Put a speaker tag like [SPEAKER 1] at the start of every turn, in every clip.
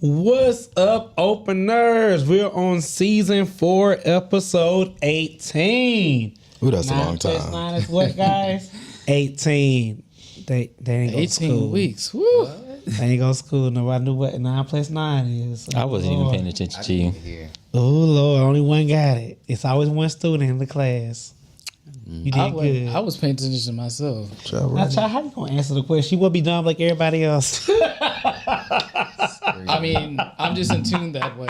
[SPEAKER 1] What's up, openers? We're on season 4, episode 18.
[SPEAKER 2] Ooh, that's a long time.
[SPEAKER 1] 9 is what, guys? 18. They ain't go to
[SPEAKER 3] 18
[SPEAKER 1] school.
[SPEAKER 3] weeks. Woo.
[SPEAKER 1] They ain't go to school. Nobody knew what 9 plus 9 is.
[SPEAKER 4] I wasn't even paying attention to you.
[SPEAKER 1] Oh, Lord. Only one got it. It's always one student in the class. You did good.
[SPEAKER 3] I was paying attention to myself.
[SPEAKER 1] Now, child, how you going to answer the question? You will be dumb like everybody else.
[SPEAKER 3] I mean, I'm just in tune that way.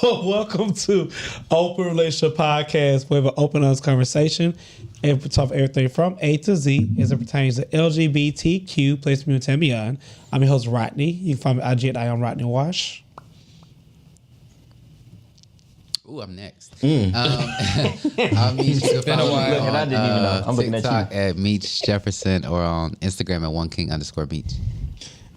[SPEAKER 1] Welcome to Open Relationship Podcast, where we have an open, honest conversation and we talk everything from A to Z as it pertains to LGBTQ, place, community, and beyond. I'm your host, Rodney. You can find me at IG at Rodney Wash.
[SPEAKER 5] Ooh, I'm next. I'm Meech. You can follow me on
[SPEAKER 4] I didn't even know. I'm looking at
[SPEAKER 5] TikTok
[SPEAKER 4] you.
[SPEAKER 5] at Meech Jefferson or on Instagram at @OneKing_Meech.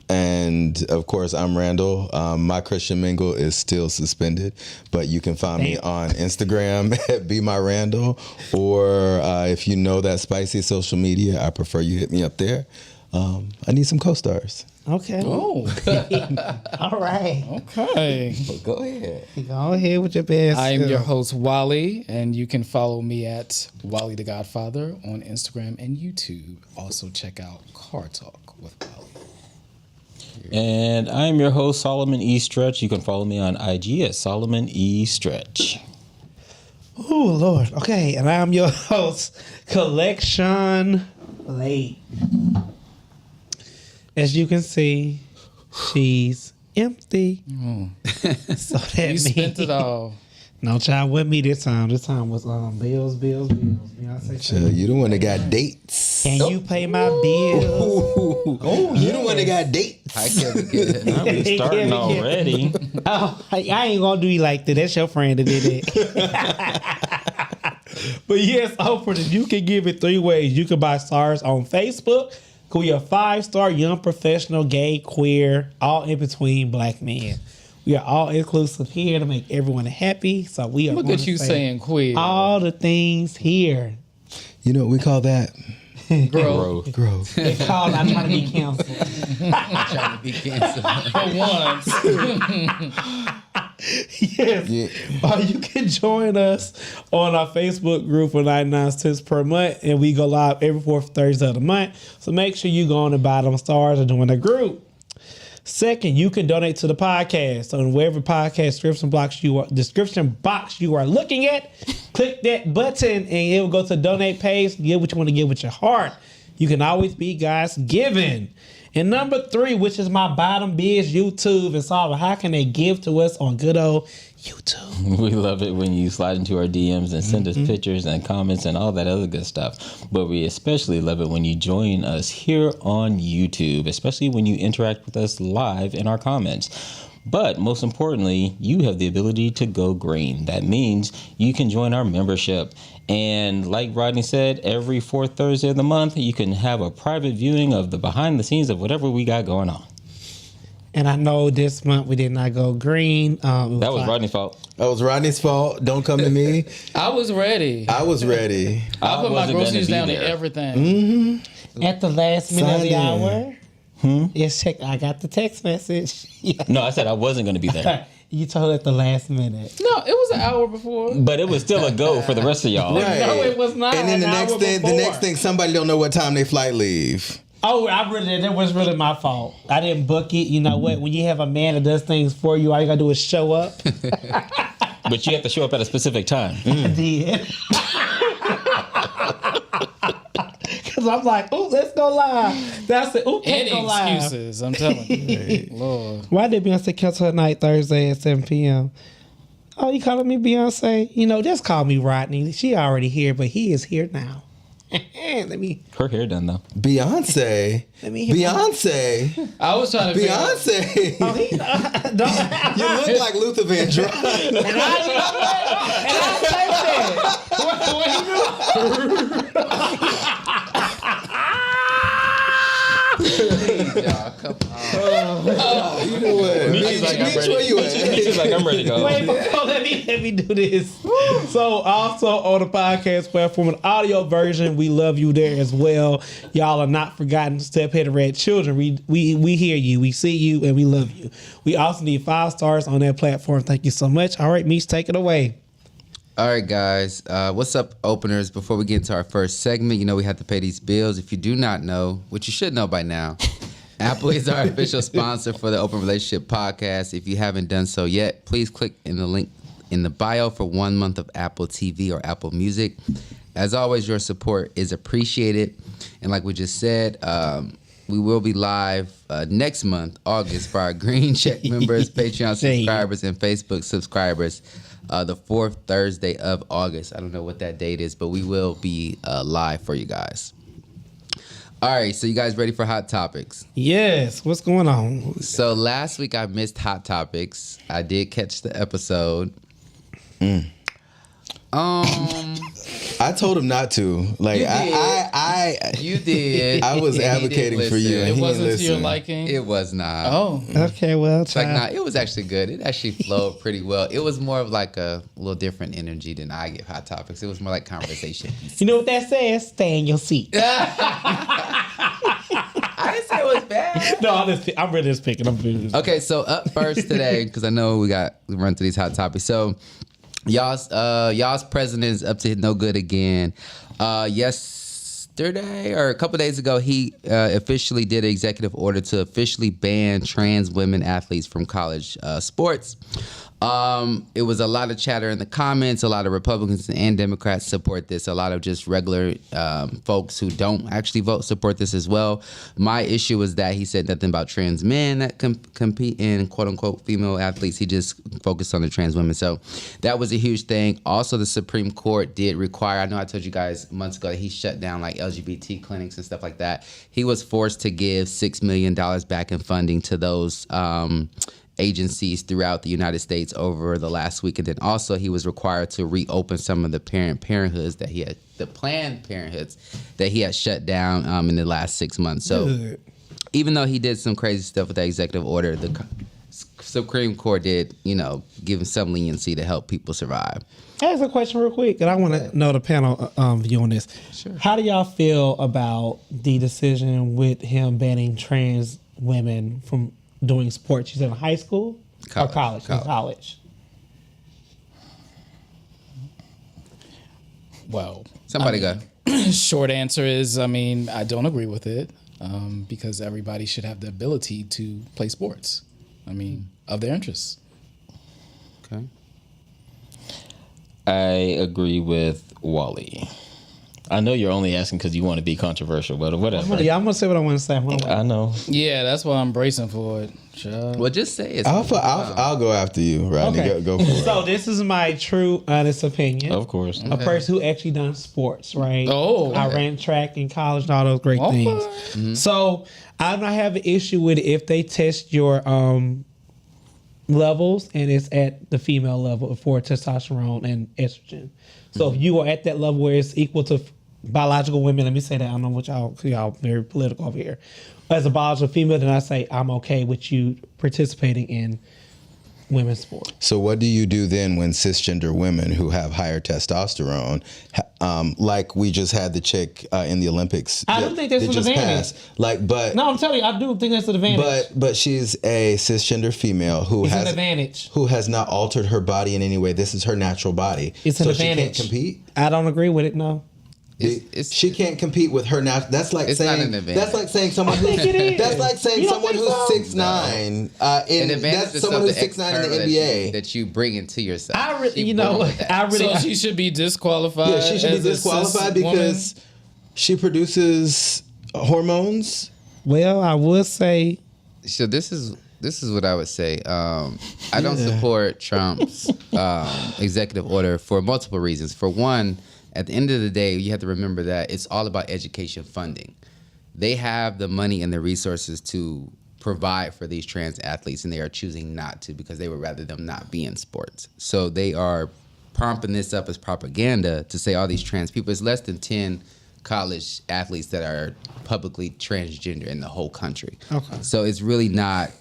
[SPEAKER 2] And of course, I'm Randall. My Christian mingle is still suspended, but you can find me on Instagram at BeMyRandall, or if you know that spicy social media, I prefer you hit me up there. I need some co-stars.
[SPEAKER 1] Okay.
[SPEAKER 3] Oh,
[SPEAKER 1] All right.
[SPEAKER 3] okay.
[SPEAKER 5] Go ahead.
[SPEAKER 1] Go ahead with your best.
[SPEAKER 3] I am your host, Wally, and you can follow me at Wally the Godfather on Instagram and YouTube. Also, check out Car Talk with Wally.
[SPEAKER 4] And I'm your host, Solomon E. Stretch. You can follow me on IG at Solomon E. Stretch.
[SPEAKER 1] Oh, Lord. Okay. And I'm your host, Collection Late. As you can see, she's empty. So that
[SPEAKER 3] You spent it all.
[SPEAKER 1] No child with me this time. This time was bills. Beyonce.
[SPEAKER 2] Chill, you the one that got dates.
[SPEAKER 1] Can you pay my bills?
[SPEAKER 2] You the one that got dates.
[SPEAKER 5] I can't get
[SPEAKER 4] Now we starting already.
[SPEAKER 1] Oh, I ain't gonna do you like that. That's your friend that did it. But yes, Oprah, you can give it 3 ways. You can buy stars on Facebook. We are 5-star, young, professional, gay, queer, all in between black men. We are all inclusive here to make everyone happy. So we are.
[SPEAKER 3] Look at you saying queer.
[SPEAKER 1] all the things here.
[SPEAKER 2] You know what we call that?
[SPEAKER 3] Growth.
[SPEAKER 2] Growth.
[SPEAKER 1] They call I'm trying to be canceled.
[SPEAKER 5] trying to be canceled.
[SPEAKER 3] For once.
[SPEAKER 1] Yes.
[SPEAKER 2] Yeah.
[SPEAKER 1] You can join us on our Facebook group for 99 cents per month, and we go live every 4th Thursday of the month. So make sure you go on and buy them stars and join the group. Second, you can donate to the podcast. So in wherever podcast description box you are looking at, click that button and it will go to donate page. Give what you want to give with your heart. You can always be God's given. And number 3, which is my bottom biz, YouTube. And Solomon, how can they give to us on good old YouTube?
[SPEAKER 4] We love it when you slide into our DMs and send us pictures and comments and all that other good stuff. But we especially love it when you join us here on YouTube, especially when you interact with us live in our comments. But most importantly, you have the ability to go green. That means you can join our membership. And like Rodney said, every 4th Thursday of the month, you can have a private viewing of the behind the scenes of whatever we got going on.
[SPEAKER 1] And I know this month we did not go green.
[SPEAKER 4] That was Rodney's fault.
[SPEAKER 2] That was Rodney's fault. Don't come to me.
[SPEAKER 3] I was ready.
[SPEAKER 2] I was ready.
[SPEAKER 3] I put my
[SPEAKER 4] wasn't gonna
[SPEAKER 3] groceries
[SPEAKER 4] be
[SPEAKER 3] down
[SPEAKER 4] there.
[SPEAKER 3] to everything.
[SPEAKER 1] At the last minute of the
[SPEAKER 2] Sign
[SPEAKER 1] hour. Yes, check. I got the text message. Yeah.
[SPEAKER 4] No, I said I wasn't going to be there.
[SPEAKER 1] You told at the last minute.
[SPEAKER 3] No, it was an hour before.
[SPEAKER 4] But it was still a go for the rest of y'all.
[SPEAKER 2] Right.
[SPEAKER 1] No, it was not.
[SPEAKER 2] And then the
[SPEAKER 1] an
[SPEAKER 2] next
[SPEAKER 1] hour
[SPEAKER 2] thing,
[SPEAKER 1] before.
[SPEAKER 2] somebody don't know what time they flight leave.
[SPEAKER 1] Oh, that was really my fault. I didn't book it. You know what? When you have a man that does things for you, all you gotta do is show up.
[SPEAKER 4] But you have to show up at a specific time.
[SPEAKER 1] I did. Because I'm like, oh, let's go live. That's it. Oh, can't
[SPEAKER 3] Any
[SPEAKER 1] go live.
[SPEAKER 3] excuses, I'm telling you. Lord.
[SPEAKER 1] Why did Beyonce cancel her night Thursday at 7 p.m.? Oh, you calling me Beyonce? You know, just call me Rodney. She already here, but he is here now. Let me
[SPEAKER 4] Her hair done though.
[SPEAKER 2] Beyonce. Beyonce.
[SPEAKER 3] I was trying to figure out.
[SPEAKER 2] Beyonce.
[SPEAKER 1] Oh, he don't.
[SPEAKER 2] You look like Luther Vandross.
[SPEAKER 1] And I say that.
[SPEAKER 5] Please, y'all, come on.
[SPEAKER 2] You know what?
[SPEAKER 4] Meech is like, I'm ready.
[SPEAKER 2] Where you at?
[SPEAKER 4] Meech is like, I'm ready to go.
[SPEAKER 1] Wait, before that me do this. So also on the podcast platform, an audio version, we love you there as well. Y'all are not forgotten step-headed red children. We hear you, we see you, and we love you. We also need 5 stars on that platform. Thank you so much. All right, Meech, take it away.
[SPEAKER 5] All right, guys. What's up, openers? Before we get into our first segment, we have to pay these bills. If you do not know, which you should know by now, Apple is our official sponsor for the Open Relationship Podcast. If you haven't done so yet, please click in the link in the bio for 1 month of Apple TV or Apple Music. As always, your support is appreciated. And like we just said, we will be live next month, August, for our Green Check members, Patreon subscribers, and Facebook subscribers. The 4th Thursday of August. I don't know what that date is, but we will be live for you guys. All right, so you guys ready for Hot Topics?
[SPEAKER 1] Yes, what's going on?
[SPEAKER 5] So last week I missed Hot Topics. I did catch the episode.
[SPEAKER 2] I told him not to. Like
[SPEAKER 5] You did.
[SPEAKER 2] I was advocating for you, and
[SPEAKER 3] It
[SPEAKER 2] he
[SPEAKER 3] wasn't
[SPEAKER 2] didn't
[SPEAKER 3] to your
[SPEAKER 2] listen.
[SPEAKER 3] liking.
[SPEAKER 5] It was not.
[SPEAKER 3] Oh,
[SPEAKER 1] Okay, well,
[SPEAKER 5] It's like, it was actually good. It actually flowed pretty well. It was more of like a little different energy than I give Hot Topics. It was more like conversation.
[SPEAKER 1] you know what that says? Stay in your seat.
[SPEAKER 5] I didn't say it was bad.
[SPEAKER 1] No, I'm really just picking.
[SPEAKER 5] Okay, so up first today, because I know we run through these hot topics. So y'all's president is up to no good again. Yesterday or a couple days ago, he officially did an executive order to officially ban trans women athletes from college sports. It was a lot of chatter in the comments. A lot of Republicans and Democrats support this. A lot of just regular folks who don't actually vote support this as well. My issue was that he said nothing about trans men that compete in quote-unquote female athletes. He just focused on the trans women. So that was a huge thing. Also, the Supreme Court did require, I know I told you guys months ago that he shut down like LGBT clinics and stuff like that. He was forced to give $6 million back in funding to those agencies throughout the United States over the last week. And then also he was required to reopen some of the Planned Parenthoods that he had shut down in the last 6 months. So even though he did some crazy stuff with that executive order, the Supreme Court did, give him some leniency to help people survive.
[SPEAKER 1] Ask a question real quick, and I want to know the panel view on this.
[SPEAKER 5] Sure.
[SPEAKER 1] How do y'all feel about the decision with him banning trans women from doing sports? You said in high school or college? College.
[SPEAKER 3] well.
[SPEAKER 5] Somebody go.
[SPEAKER 3] Short answer is, I don't agree with it because everybody should have the ability to play sports. Of their interests.
[SPEAKER 5] Okay.
[SPEAKER 4] I agree with Wally. I know you're only asking because you want to be controversial, but whatever.
[SPEAKER 1] I'm gonna say what I want to say.
[SPEAKER 4] I know.
[SPEAKER 3] Yeah, that's why I'm bracing for it. Sure.
[SPEAKER 5] Well, just say it.
[SPEAKER 2] I'll go after you, Rodney.
[SPEAKER 1] Okay.
[SPEAKER 2] Go for it.
[SPEAKER 1] So this is my true, honest opinion.
[SPEAKER 4] Of course.
[SPEAKER 1] A person who actually done sports, right?
[SPEAKER 3] Oh,
[SPEAKER 1] I
[SPEAKER 3] okay.
[SPEAKER 1] ran track in college and all those great things.
[SPEAKER 5] Mm-hmm.
[SPEAKER 1] So I don't have an issue with it if they test your levels and it's at the female level for testosterone and estrogen. So if you are at that level where it's equal to biological women, let me say that, I don't know what y'all very political over here. As a biological female, then I say I'm okay with you participating in women's sport.
[SPEAKER 2] So what do you do then when cisgender women who have higher testosterone, like we just had the chick in the Olympics?
[SPEAKER 1] I don't think that's an advantage.
[SPEAKER 2] No,
[SPEAKER 1] I'm telling you, I do think that's an advantage.
[SPEAKER 2] But she's a cisgender female who
[SPEAKER 1] It's
[SPEAKER 2] has
[SPEAKER 1] an advantage.
[SPEAKER 2] who has not altered her body in any way. This is her natural body.
[SPEAKER 1] It's an
[SPEAKER 2] so
[SPEAKER 1] advantage.
[SPEAKER 2] She can't compete.
[SPEAKER 1] I don't agree with it. No.
[SPEAKER 2] She can't compete with her now. That's like
[SPEAKER 5] It's not
[SPEAKER 2] saying
[SPEAKER 5] an advantage.
[SPEAKER 2] that's like saying someone who's
[SPEAKER 1] think it is.
[SPEAKER 2] that's like saying
[SPEAKER 1] You don't
[SPEAKER 2] someone
[SPEAKER 1] think
[SPEAKER 2] who's
[SPEAKER 1] so?
[SPEAKER 2] 6'9".
[SPEAKER 5] An advantage
[SPEAKER 2] That's
[SPEAKER 5] is
[SPEAKER 2] someone who's
[SPEAKER 5] something
[SPEAKER 2] 6'9" in the
[SPEAKER 5] external
[SPEAKER 2] NBA.
[SPEAKER 5] that you bring into yourself.
[SPEAKER 1] I really,
[SPEAKER 5] She born with that.
[SPEAKER 3] So she should be disqualified.
[SPEAKER 2] Yeah, she should be
[SPEAKER 3] as a
[SPEAKER 2] disqualified
[SPEAKER 3] cis woman?
[SPEAKER 2] because she produces hormones.
[SPEAKER 1] Well, I would say
[SPEAKER 5] So this is what I would say. I don't support Trump's executive order for multiple reasons. For one, at the end of the day, you have to remember that it's all about education funding. They have the money and the resources to provide for these trans athletes, and they are choosing not to because they would rather them not be in sports. So they are pumping this up as propaganda to say all these trans people. It's less than 10 college athletes that are publicly transgender in the whole country.
[SPEAKER 1] Okay.
[SPEAKER 5] So it's really not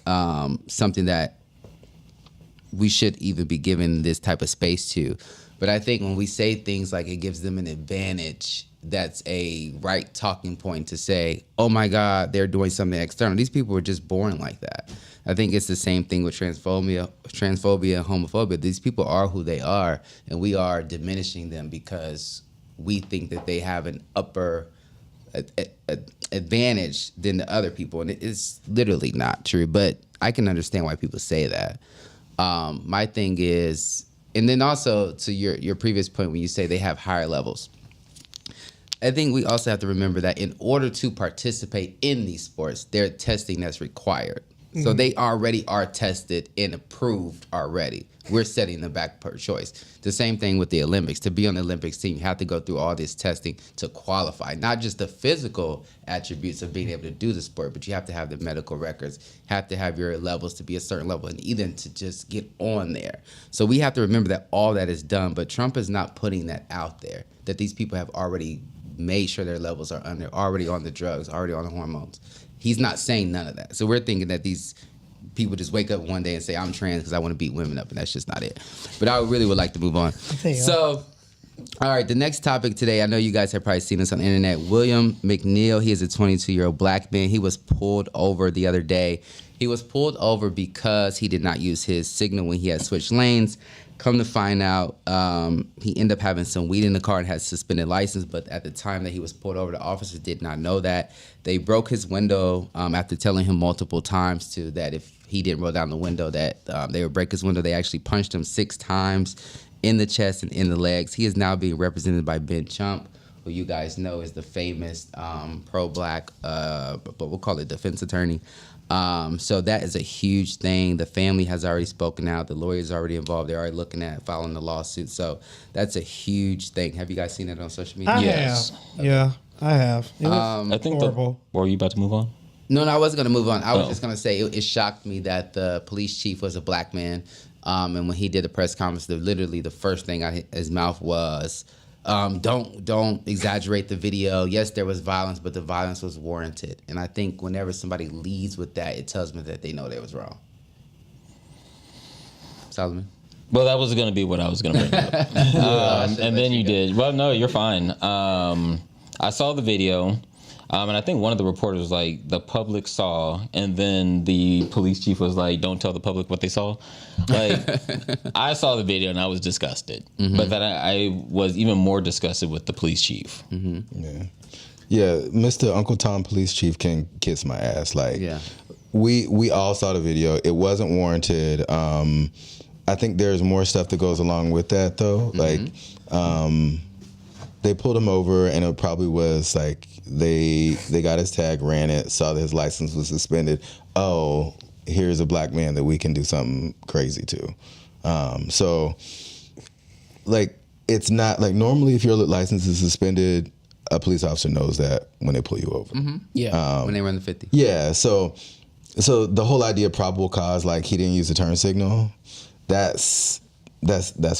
[SPEAKER 5] something that we should even be given this type of space to. But I think when we say things like it gives them an advantage, that's a right talking point to say, oh my God, they're doing something external. These people were just born like that. I think it's the same thing with transphobia and homophobia. These people are who they are, and we are diminishing them because we think that they have an upper advantage than the other people, and it's literally not true. But I can understand why people say that. My thing is, and then also to your previous point when you say they have higher levels, I think we also have to remember that in order to participate in these sports, there's testing that's required. So they already are tested and approved already. We're setting them back per choice. The same thing with the Olympics. To be on the Olympics team, you have to go through all this testing to qualify. Not just the physical attributes of being able to do the sport, but you have to have the medical records, have to have your levels to be a certain level, and even to just get on there. So we have to remember that all that is done, but Trump is not putting that out there, that these people have already made sure their levels are under, already on the drugs, already on the hormones. He's not saying none of that. So we're thinking that these people just wake up one day and say, I'm trans because I want to beat women up, and that's just not it. But I really would like to move on. So, all right, the next topic today, I know you guys have probably seen this on the internet. William McNeil, he is a 22-year-old black man. He was pulled over the other day. He was pulled over because he did not use his signal when he had switched lanes. Come to find out, he ended up having some weed in the car and had suspended license, but at the time that he was pulled over, the officers did not know that. They broke his window after telling him multiple times that if he didn't roll down the window that they would break his window. They actually punched him 6 times in the chest and in the legs. He is now being represented by Ben Chump, who you guys know is the famous pro-black, but we'll call it defense attorney. So that is a huge thing. The family has already spoken out. The lawyers are already involved. They're already looking at filing the lawsuit. So that's a huge thing. Have you guys seen it on social media?
[SPEAKER 1] I
[SPEAKER 4] Yes.
[SPEAKER 1] have. Yeah, I have. It was
[SPEAKER 4] I think
[SPEAKER 1] horrible.
[SPEAKER 4] were you about to move on?
[SPEAKER 5] No, I wasn't going to move on. I was just going to say it shocked me that the police chief was a black man. And when he did the press conference, literally the first thing out of his mouth was, don't exaggerate the video. Yes, there was violence, but the violence was warranted. And I think whenever somebody leads with that, it tells me that they know they was wrong. Solomon?
[SPEAKER 4] Well, that was going to be what I was going to bring up. And then you did. Well, no, you're fine. I saw the video. And I think one of the reporters was like, the public saw, and then the police chief was like, don't tell the public what they saw. Like, I saw the video and I was disgusted. Mm-hmm. But then I was even more disgusted with the police chief.
[SPEAKER 2] Mm-hmm. Yeah, Mr. Uncle Tom police chief can kiss my ass. Like,
[SPEAKER 5] yeah.
[SPEAKER 2] We all saw the video. It wasn't warranted. I think there's more stuff that goes along with that, though. Mm-hmm. Like, they pulled him over, and it probably was like they got his tag, ran it, saw that his license was suspended. Oh, here's a black man that we can do something crazy to. So, like, it's not like normally if your license is suspended, a police officer knows that when they pull you over.
[SPEAKER 5] Mm-hmm. Yeah, when they run the 50.
[SPEAKER 2] Yeah, so the whole idea of probable cause, like he didn't use the turn signal, that's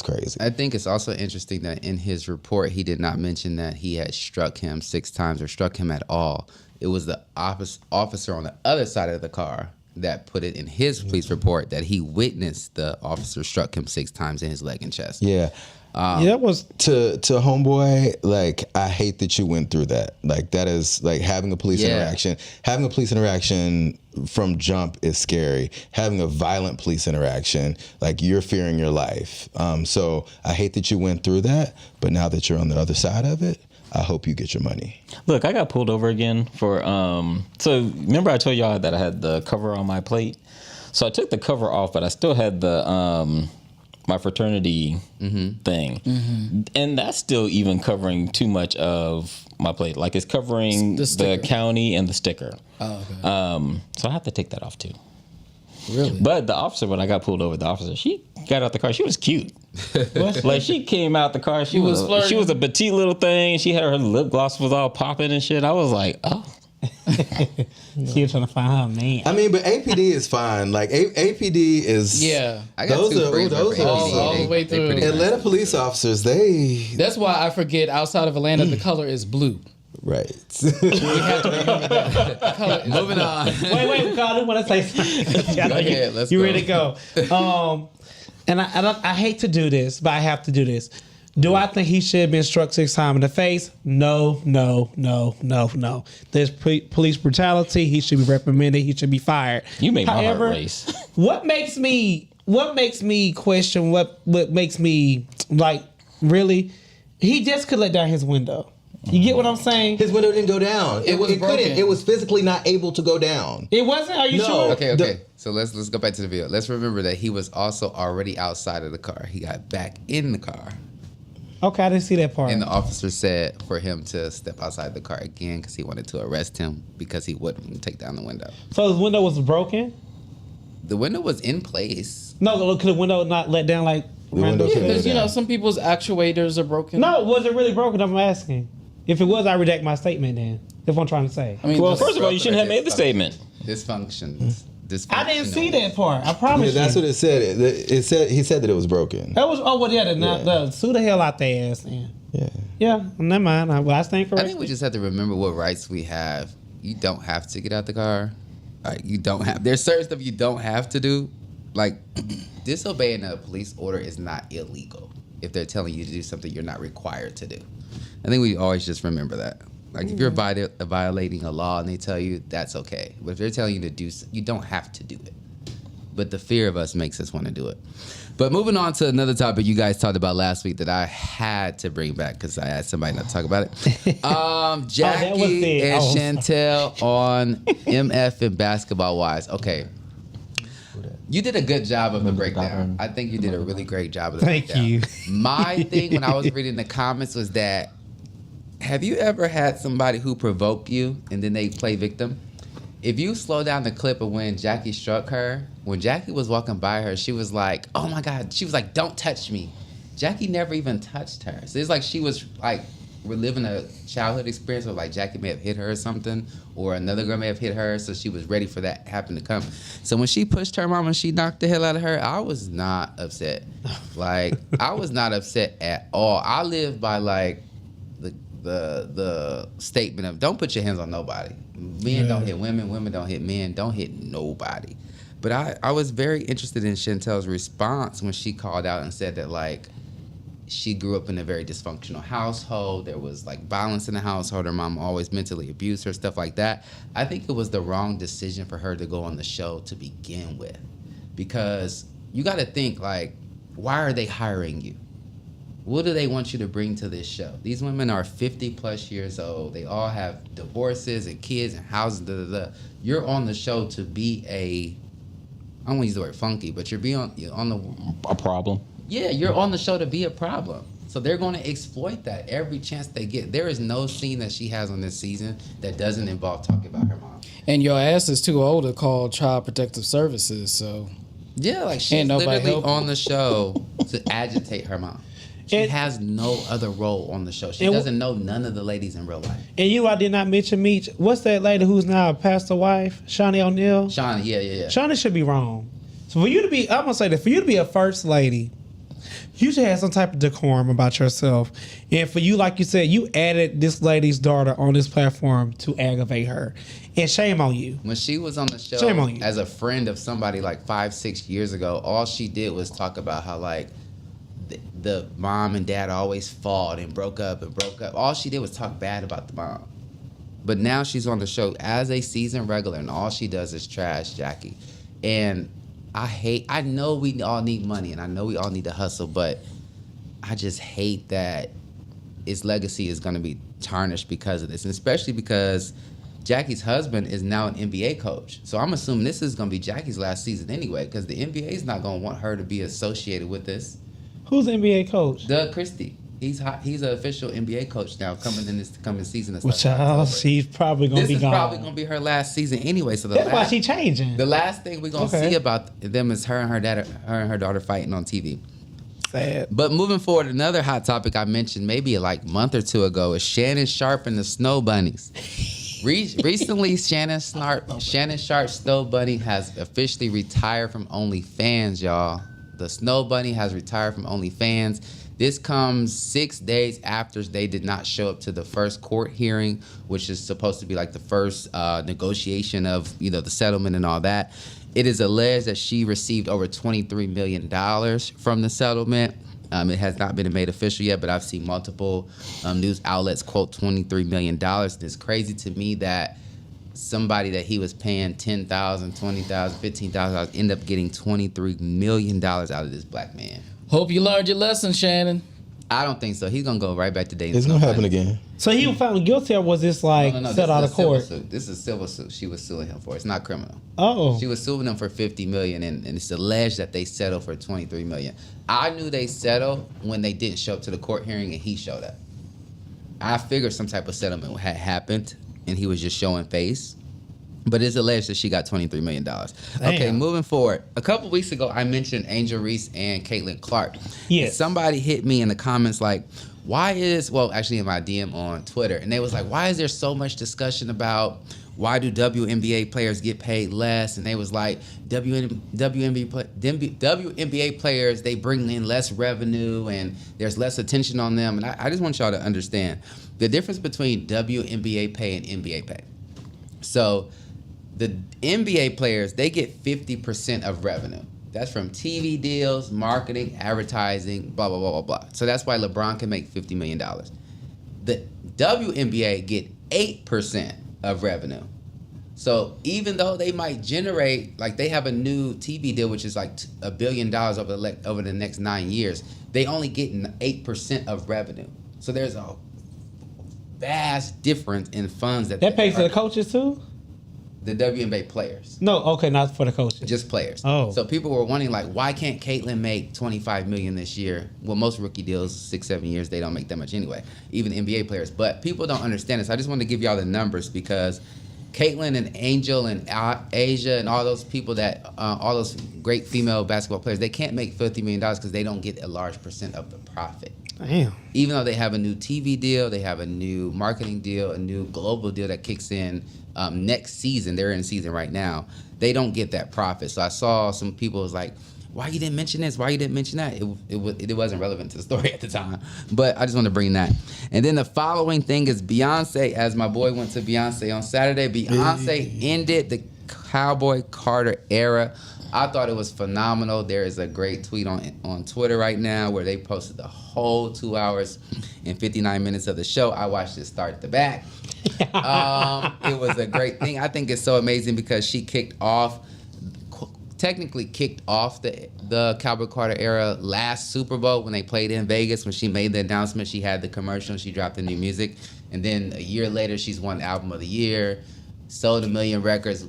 [SPEAKER 2] crazy.
[SPEAKER 5] I think it's also interesting that in his report, he did not mention that he had struck him 6 times or struck him at all. It was the officer on the other side of the car that put it in his police report that he witnessed the officer struck him 6 times in his leg and chest.
[SPEAKER 2] Yeah.
[SPEAKER 1] That was
[SPEAKER 2] to homeboy. Like, I hate that you went through that. Like, that is like having a police interaction. Having a police interaction from jump is scary. Having a violent police interaction, like, you're fearing your life. So I hate that you went through that. But now that you're on the other side of it, I hope you get your money.
[SPEAKER 4] Look, I got pulled over again for. So remember I told y'all that I had the cover on my plate. So I took the cover off, but I still had the. My fraternity thing. Mm-hmm. And that's still even covering too much of my plate. Like, it's covering the county and the sticker. Oh, okay. So I have to take that off too.
[SPEAKER 3] Really?
[SPEAKER 4] But the officer, when I got pulled over, the officer, she got out the car. She was cute. Like, she came out the car. She was a petite little thing. She had her lip gloss was all popping and shit. I was like, oh.
[SPEAKER 1] She was trying to find her man.
[SPEAKER 2] I mean, but APD is fine. Like, APD is...
[SPEAKER 3] Yeah.
[SPEAKER 5] I got those
[SPEAKER 3] all the way through.
[SPEAKER 2] Atlanta police officers,
[SPEAKER 3] That's why I forget, outside of Atlanta, the color is blue.
[SPEAKER 2] Right.
[SPEAKER 3] We have to remember that. The color is
[SPEAKER 5] Moving on.
[SPEAKER 1] Wait, Carl, I want to say something.
[SPEAKER 5] Go ahead, let's
[SPEAKER 1] you
[SPEAKER 5] go.
[SPEAKER 1] ready to go? and I hate to do this, but I have to do this. Do I think he should have been struck 6 times in the face? No. There's police brutality. He should be reprimanded. He should be fired.
[SPEAKER 4] You make my heart race.
[SPEAKER 1] What makes me question? What makes me like really? He just could let down his window. You get what I'm saying?
[SPEAKER 2] His window didn't go down. It
[SPEAKER 3] was broken.
[SPEAKER 2] couldn't. It was physically not able to go down.
[SPEAKER 1] It wasn't? Are you
[SPEAKER 2] No.
[SPEAKER 1] sure?
[SPEAKER 5] Okay. So let's go back to the video. Let's remember that he was also already outside of the car. He got back in the car.
[SPEAKER 1] Okay, I didn't see that part.
[SPEAKER 5] And the officer said for him to step outside the car again because he wanted to arrest him because he wouldn't take down the window.
[SPEAKER 1] So his window was broken?
[SPEAKER 5] The window was in place.
[SPEAKER 1] No, could the window not let down like
[SPEAKER 2] The window
[SPEAKER 1] Randall?
[SPEAKER 2] could have
[SPEAKER 3] Because, you know, some people's actuators are broken.
[SPEAKER 1] No, was it really broken? I'm asking. If it was, I redact my statement then. That's what I'm trying to say.
[SPEAKER 3] I mean,
[SPEAKER 4] Well, first of all, you shouldn't have made the statement.
[SPEAKER 5] Dysfunctions.
[SPEAKER 1] I didn't see that part. I promise
[SPEAKER 2] Yeah, that's
[SPEAKER 1] you.
[SPEAKER 2] what it said. It said he said that it was broken.
[SPEAKER 1] That was, sue the hell out their ass then.
[SPEAKER 2] Yeah.
[SPEAKER 1] Yeah, never mind. I stand
[SPEAKER 5] I
[SPEAKER 1] corrected.
[SPEAKER 5] think we just have to remember what rights we have. You don't have to get out the car. Like, you don't have. There's certain stuff you don't have to do. Like, disobeying a police order is not illegal if they're telling you to do something you're not required to do. I think we always just remember that. Like, if you're violating a law and they tell you, that's okay. But if they're telling you to do, you don't have to do it. But the fear of us makes us want to do it. But moving on to another topic you guys talked about last week that I had to bring back because I asked somebody not to talk about it. Jackie and Chantel on MF and Basketball Wives. Okay. You did a good job of the breakdown. I think you did a really great job of the
[SPEAKER 1] Thank
[SPEAKER 5] breakdown.
[SPEAKER 1] you.
[SPEAKER 5] My thing when I was reading the comments was that, have you ever had somebody who provoked you and then they play victim? If you slow down the clip of when Jackie struck her, when Jackie was walking by her, she was like, oh my God. She was like, don't touch me. Jackie never even touched her. So it's like she was like reliving a childhood experience where like Jackie may have hit her or something, or another girl may have hit her, so she was ready for that happen to come. So when she pushed her mom and she knocked the hell out of her, I was not upset. Like, I was not upset at all. I live by like the statement of don't put your hands on nobody. Men don't hit women, women don't hit men, don't hit nobody. But I was very interested in Chantel's response when she called out and said that like she grew up in a very dysfunctional household. There was like violence in the household. Her mom always mentally abused her, stuff like that. I think it was the wrong decision for her to go on the show to begin with. Because you got to think like, why are they hiring you? What do they want you to bring to this show? These women are 50 plus years old. They all have divorces and kids and houses. You're on the show to be I don't want to use the word funky, but you're on
[SPEAKER 4] A problem.
[SPEAKER 5] Yeah, you're on the show to be a problem. So they're going to exploit that every chance they get. There is no scene that she has on this season that doesn't involve talking about her mom.
[SPEAKER 3] And your ass is too old to call Child Protective Services, so.
[SPEAKER 5] Yeah, like she's literally on the show to agitate her mom. She has no other role on the show. She doesn't know none of the ladies in real life.
[SPEAKER 1] And I did not mention Meech. What's that lady who's now a pastor wife? Shawnee O'Neal?
[SPEAKER 5] Shawnee, yeah.
[SPEAKER 1] Shawnee should be wrong. So for you to be, I'm going to say that, for you to be a first lady, you should have some type of decorum about yourself. And for you, like you said, you added this lady's daughter on this platform to aggravate her. And shame on you.
[SPEAKER 5] When she was on the show
[SPEAKER 1] Shame on you.
[SPEAKER 5] as a friend of somebody like 5-6 years ago, all she did was talk about how like the mom and dad always fought and broke up. All she did was talk bad about the mom. But now she's on the show as a season regular, and all she does is trash Jackie. And I know we all need money, and I know we all need to hustle, but I just hate that its legacy is going to be tarnished because of this, and especially because Jackie's husband is now an NBA coach. So I'm assuming this is going to be Jackie's last season anyway, because the NBA is not going to want her to be associated with this.
[SPEAKER 1] Who's the NBA coach?
[SPEAKER 5] Doug Christie. He's an official NBA coach now coming in this coming season.
[SPEAKER 1] Well, child, she's probably going to be gone.
[SPEAKER 5] This is probably going to be her last season anyway. So
[SPEAKER 1] that's why she's changing.
[SPEAKER 5] The last thing we're going to see about them is her and her daughter fighting on TV.
[SPEAKER 1] Sad.
[SPEAKER 5] But moving forward, another hot topic I mentioned maybe like a month or two ago is Shannon Sharp and the Snow Bunnies. Recently, Shannon Sharp's Snow Bunny has officially retired from OnlyFans, y'all. The Snow Bunny has retired from OnlyFans. This comes 6 days after they did not show up to the first court hearing, which is supposed to be like the first negotiation of the settlement and all that. It is alleged that she received over $23 million from the settlement. It has not been made official yet, but I've seen multiple news outlets quote $23 million. It's crazy to me that somebody that he was paying $10,000, $20,000, $15,000 end up getting $23 million out of this black man.
[SPEAKER 3] Hope you learned your lesson, Shannon.
[SPEAKER 5] I don't think so. He's going to go right back to dating.
[SPEAKER 2] It's gonna happen again.
[SPEAKER 1] So he was found guilty, or was this like
[SPEAKER 5] No,
[SPEAKER 1] set out of court?
[SPEAKER 5] This is a civil suit. She was suing him for. It's not criminal.
[SPEAKER 1] Oh,
[SPEAKER 5] She was suing them for $50 million, and it's alleged that they settled for $23 million. I knew they settled when they didn't show up to the court hearing and he showed up. I figured some type of settlement had happened and he was just showing face. But it's alleged that she got $23 million. Okay, moving forward. A couple weeks ago, I mentioned Angel Reese and Caitlin Clark.
[SPEAKER 1] Yes.
[SPEAKER 5] And somebody hit me in the comments like, actually in my DM on Twitter, and they was like, why is there so much discussion about why do WNBA players get paid less? And they was like, WNBA players, they bring in less revenue and there's less attention on them. And I just want y'all to understand the difference between WNBA pay and NBA pay. So the NBA players, they get 50% of revenue. That's from TV deals, marketing, advertising, blah, blah, blah, blah, blah. So that's why LeBron can make $50 million. The WNBA get 8% of revenue. So even though they might generate, like they have a new TV deal, which is like $1 billion over the next 9 years, they only get 8% of revenue. So there's a vast difference in funds that
[SPEAKER 1] pays for the coaches too?
[SPEAKER 5] The WNBA players.
[SPEAKER 1] No, okay, not for the coaches.
[SPEAKER 5] Just players.
[SPEAKER 1] Oh.
[SPEAKER 5] So people were wondering, like, why can't Caitlin make $25 million this year? Well, most rookie deals, 6-7 years, they don't make that much anyway. Even NBA players. But people don't understand this. I just wanted to give y'all the numbers because Caitlin and Angel and Asia and all those people that, all those great female basketball players, they can't make $50 million because they don't get a large percent of the profit.
[SPEAKER 1] Damn.
[SPEAKER 5] Even though they have a new TV deal, they have a new marketing deal, a new global deal that kicks in next season. They're in season right now. They don't get that profit. So I saw some people was like, why you didn't mention this? Why you didn't mention that? It wasn't relevant to the story at the time. But I just want to bring that. And then the following thing is Beyonce, as my boy went to Beyonce on Saturday, Beyonce ended the Cowboy Carter era. I thought it was phenomenal. There is a great tweet on Twitter right now where they posted the whole 2 hours and 59 minutes of the show. I watched it start to back. It was a great thing. I think it's so amazing because she technically kicked off the Cowboy Carter era last Super Bowl when they played in Vegas. When she made the announcement, she had the commercial, she dropped the new music. And then a year later, she's won Album of the Year. Sold 1 million records,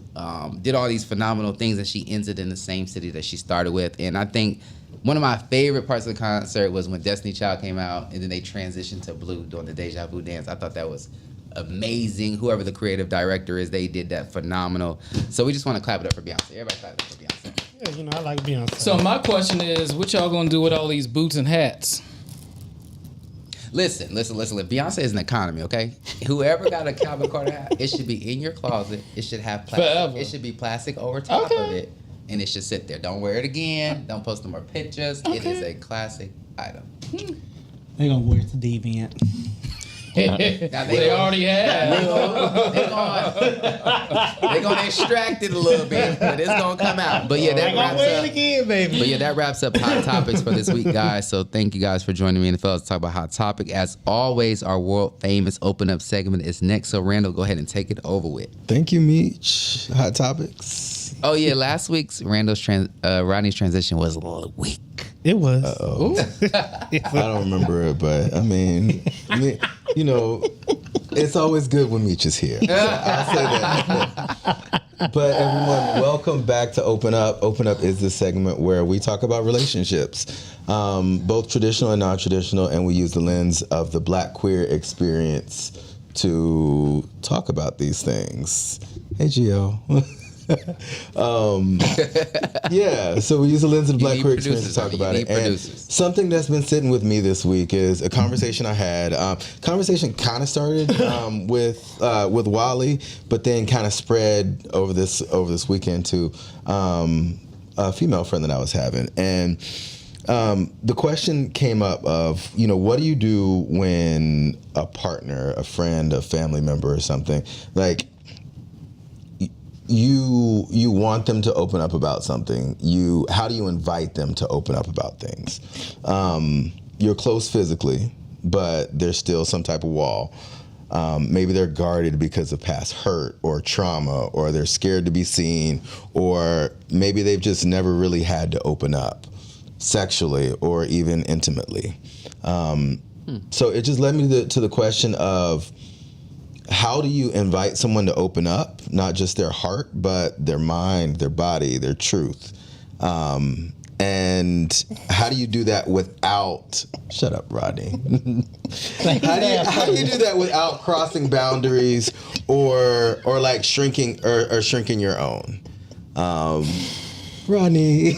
[SPEAKER 5] did all these phenomenal things, and she ended in the same city that she started with. And I think one of my favorite parts of the concert was when Destiny Child came out, and then they transitioned to Blue doing the Deja Vu dance. I thought that was amazing. Whoever the creative director is, they did that phenomenal. So we just want to clap it up for Beyonce. Everybody clap it up for Beyonce.
[SPEAKER 1] Yeah, I like Beyonce.
[SPEAKER 3] So my question is, what y'all gonna do with all these boots and hats?
[SPEAKER 5] Listen. If Beyonce is an economy, okay? Whoever got a Cowboy Carter hat, it should be in your closet. It should have plastic.
[SPEAKER 3] Forever.
[SPEAKER 5] It should be plastic over top of it, and it should sit there. Don't wear it again. Don't post no more pictures. It is a classic item.
[SPEAKER 1] They gonna wear it to Deviant.
[SPEAKER 3] They already have.
[SPEAKER 5] They're gonna extract it a little bit, but it's gonna come out. But yeah, that wraps up.
[SPEAKER 1] Again, baby.
[SPEAKER 5] But yeah, that wraps up Hot Topics for this week, guys. So thank you guys for joining me and the fellas to talk about Hot Topic. As always, our world famous Open Up segment is next. So Randall, go ahead and take it over with.
[SPEAKER 2] Thank you, Meech. Hot Topics.
[SPEAKER 5] Oh yeah, last week's Rodney's transition was a little weak.
[SPEAKER 1] It was.
[SPEAKER 2] I don't remember it, but I mean, you know, it's always good when Meech is here. So I'll say that. But everyone, welcome back to Open Up. Open Up is the segment where we talk about relationships, both traditional and non-traditional, and we use the lens of the Black queer experience to talk about these things. Hey, Gio. Yeah, so we use the lens of the Black queer experience to talk about it. And something that's been sitting with me this week is a conversation I had. Conversation kind of started with Wally, but then kind of spread over this weekend to a female friend that I was having. And the question came up of, what do you do when a partner, a friend, a family member or something, like, you want them to open up about something. How do you invite them to open up about things? You're close physically, but there's still some type of wall. Maybe they're guarded because of past hurt or trauma, or they're scared to be seen, or maybe they've just never really had to open up sexually or even intimately. So it just led me to the question of, how do you invite someone to open up, not just their heart, but their mind, their body, their truth? And how do you do that without, shut up, Rodney. How do you do that without crossing boundaries or like shrinking your own? Rodney.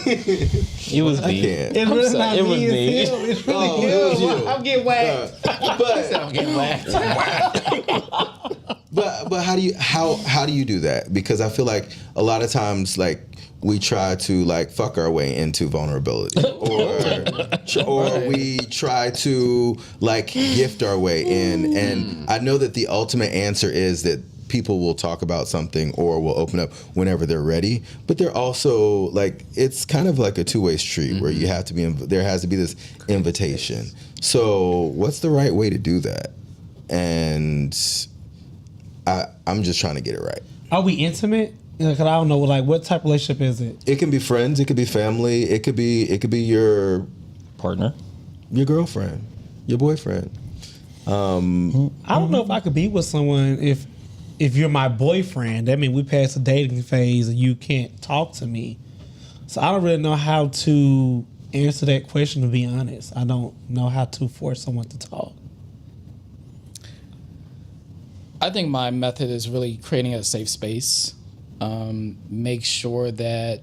[SPEAKER 4] It was me.
[SPEAKER 1] It's really not
[SPEAKER 4] It was
[SPEAKER 1] me.
[SPEAKER 4] me.
[SPEAKER 1] It's really
[SPEAKER 2] Oh,
[SPEAKER 1] you.
[SPEAKER 2] it was you.
[SPEAKER 1] I'm getting whacked.
[SPEAKER 3] I'm getting whacked.
[SPEAKER 2] But how do you do that? Because I feel like a lot of times, like, we try to like fuck our way into vulnerability, or we try to like gift our way in. And I know that the ultimate answer is that people will talk about something or will open up whenever they're ready. But they're also like, it's kind of like a two-way street where you have to be, there has to be this invitation. So what's the right way to do that? And I'm just trying to get it right.
[SPEAKER 1] Are we intimate? Because I don't know, like, what type of relationship is it?
[SPEAKER 2] It can be friends. It could be family. It could be your
[SPEAKER 4] Partner.
[SPEAKER 2] your girlfriend, your boyfriend.
[SPEAKER 1] I don't know if I could be with someone if you're my boyfriend. That means we passed the dating phase and you can't talk to me. So I don't really know how to answer that question, to be honest. I don't know how to force someone to talk.
[SPEAKER 3] I think my method is really creating a safe space. Make sure that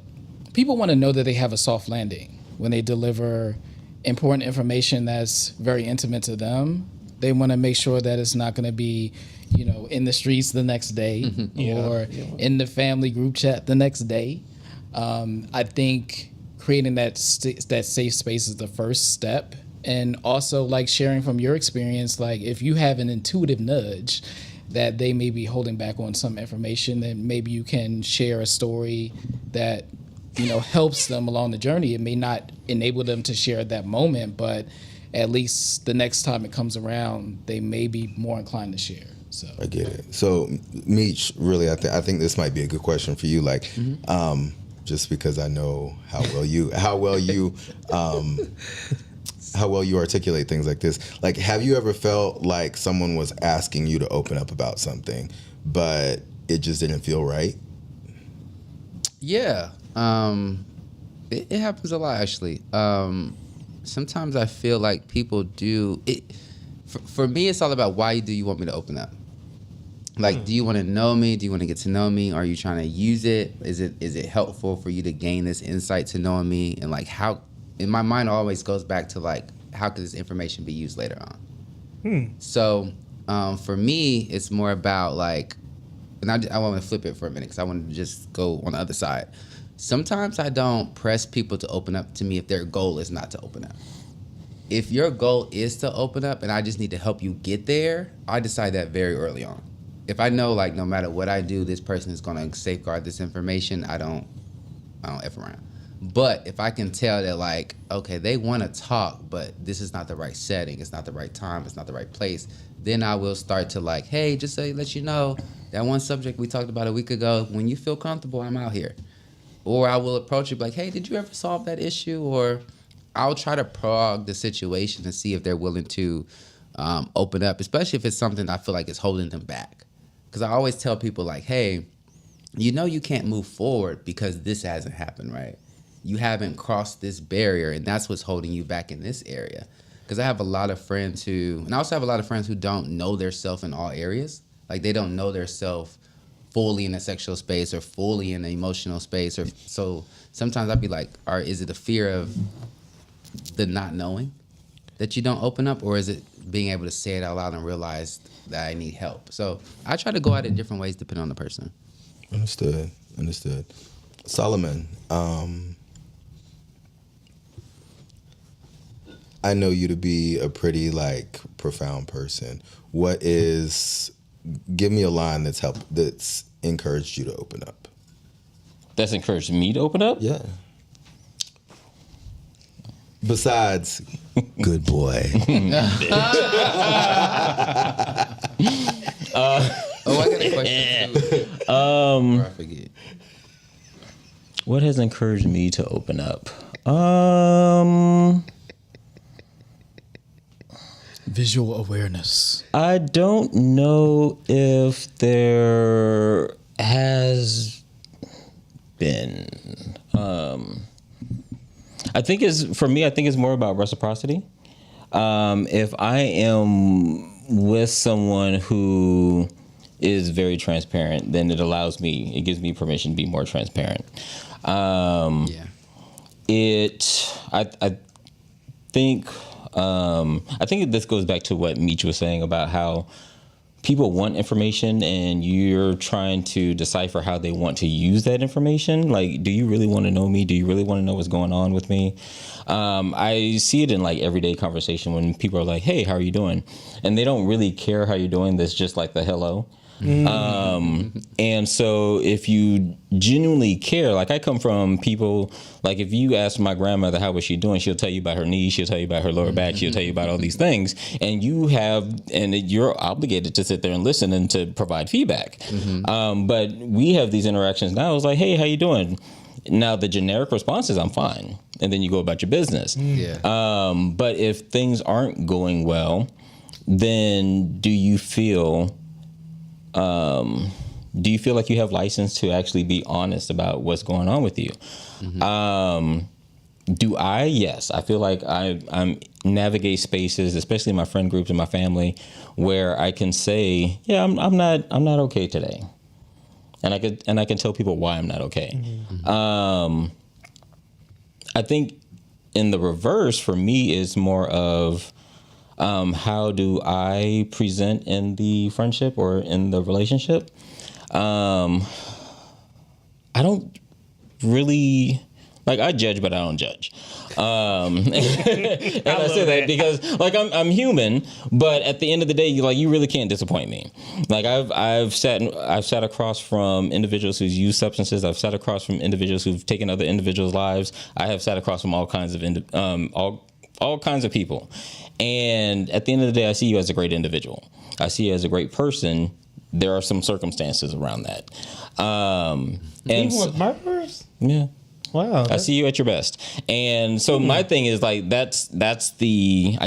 [SPEAKER 3] people want to know that they have a soft landing when they deliver important information that's very intimate to them. They want to make sure that it's not going to be, in the streets the next day or in the family group chat the next day. I think creating that safe space is the first step. And also, like, sharing from your experience, like, if you have an intuitive nudge that they may be holding back on some information, then maybe you can share a story that, helps them along the journey. It may not enable them to share at that moment, but at least the next time it comes around, they may be more inclined to share. So
[SPEAKER 2] I get it. So, Meech, really, I think this might be a good question for you. Like, just because I know how well you articulate things like this. Like, have you ever felt like someone was asking you to open up about something, but it just didn't feel right?
[SPEAKER 5] Yeah. It happens a lot, actually. Sometimes I feel like people do it. For me, it's all about, why do you want me to open up? Like, do you want to know me? Do you want to get to know me? Are you trying to use it? Is it helpful for you to gain this insight to knowing me? And like, how, in my mind, always goes back to like, how could this information be used later on? So for me, it's more about like, and I want to flip it for a minute because I want to just go on the other side. Sometimes I don't press people to open up to me if their goal is not to open up. If your goal is to open up and I just need to help you get there, I decide that very early on. If I know, like, no matter what I do, this person is going to safeguard this information, I don't F around. But if I can tell that, like, okay, they want to talk, but this is not the right setting, it's not the right time, it's not the right place, then I will start to like, hey, just to let you know, that one subject we talked about a week ago, when you feel comfortable, I'm out here. Or I will approach you like, hey, did you ever solve that issue? Or I'll try to prod the situation and see if they're willing to open up, especially if it's something I feel like is holding them back. Because I always tell people like, hey, you can't move forward because this hasn't happened, right? You haven't crossed this barrier, and that's what's holding you back in this area. Because I have a lot of friends and I also have a lot of friends who don't know their self in all areas. Like, they don't know their self fully in a sexual space or fully in an emotional space. Or so sometimes I'd be like, is it a fear of the not knowing that you don't open up, or is it being able to say it out loud and realize that I need help? So I try to go at it different ways depending on the person.
[SPEAKER 2] Understood. Solomon, I know you to be a pretty like profound person. Give me a line that's encouraged you to open up.
[SPEAKER 4] That's encouraged me to open up?
[SPEAKER 2] Yeah. Besides, good boy.
[SPEAKER 5] Oh, I got a question too. Before I forget.
[SPEAKER 4] What has encouraged me to open up?
[SPEAKER 3] Visual awareness.
[SPEAKER 4] I don't know if there has been. I think it's more about reciprocity. If I am with someone who is very transparent, then it gives me permission to be more transparent. I think this goes back to what Meech was saying about how people want information and you're trying to decipher how they want to use that information. Like, do you really want to know me? Do you really want to know what's going on with me? I see it in like everyday conversation when people are like, hey, how are you doing? And they don't really care how you're doing. That's just like the hello. And so if you genuinely care, like I come from people, like if you ask my grandmother how was she doing, she'll tell you about her knees, she'll tell you about her lower back, she'll tell you about all these things, and you're obligated to sit there and listen and to provide feedback. But we have these interactions now. It's like, hey, how you doing? Now the generic response is I'm fine, and then you go about your business. But if things aren't going well, then do you feel like you have license to actually be honest about what's going on with you? Do I? Yes. I feel like I navigate spaces, especially my friend groups and my family, where I can say, yeah, I'm not okay today. And I can tell people why I'm not okay. I think in the reverse for me is more of, how do I present in the friendship or in the relationship? I don't really, like, I judge, but I don't judge. And I say that because, like, I'm human, but at the end of the day, you really can't disappoint me. Like, I've sat across from individuals who's used substances. I've sat across from individuals who've taken other individuals' lives. I have sat across from all kinds of all kinds of people. And at the end of the day, I see you as a great individual. I see you as a great person. There are some circumstances around that.
[SPEAKER 1] Even with murderers?
[SPEAKER 4] Yeah.
[SPEAKER 1] Wow.
[SPEAKER 4] I see you at your best. And so my thing is like, that's the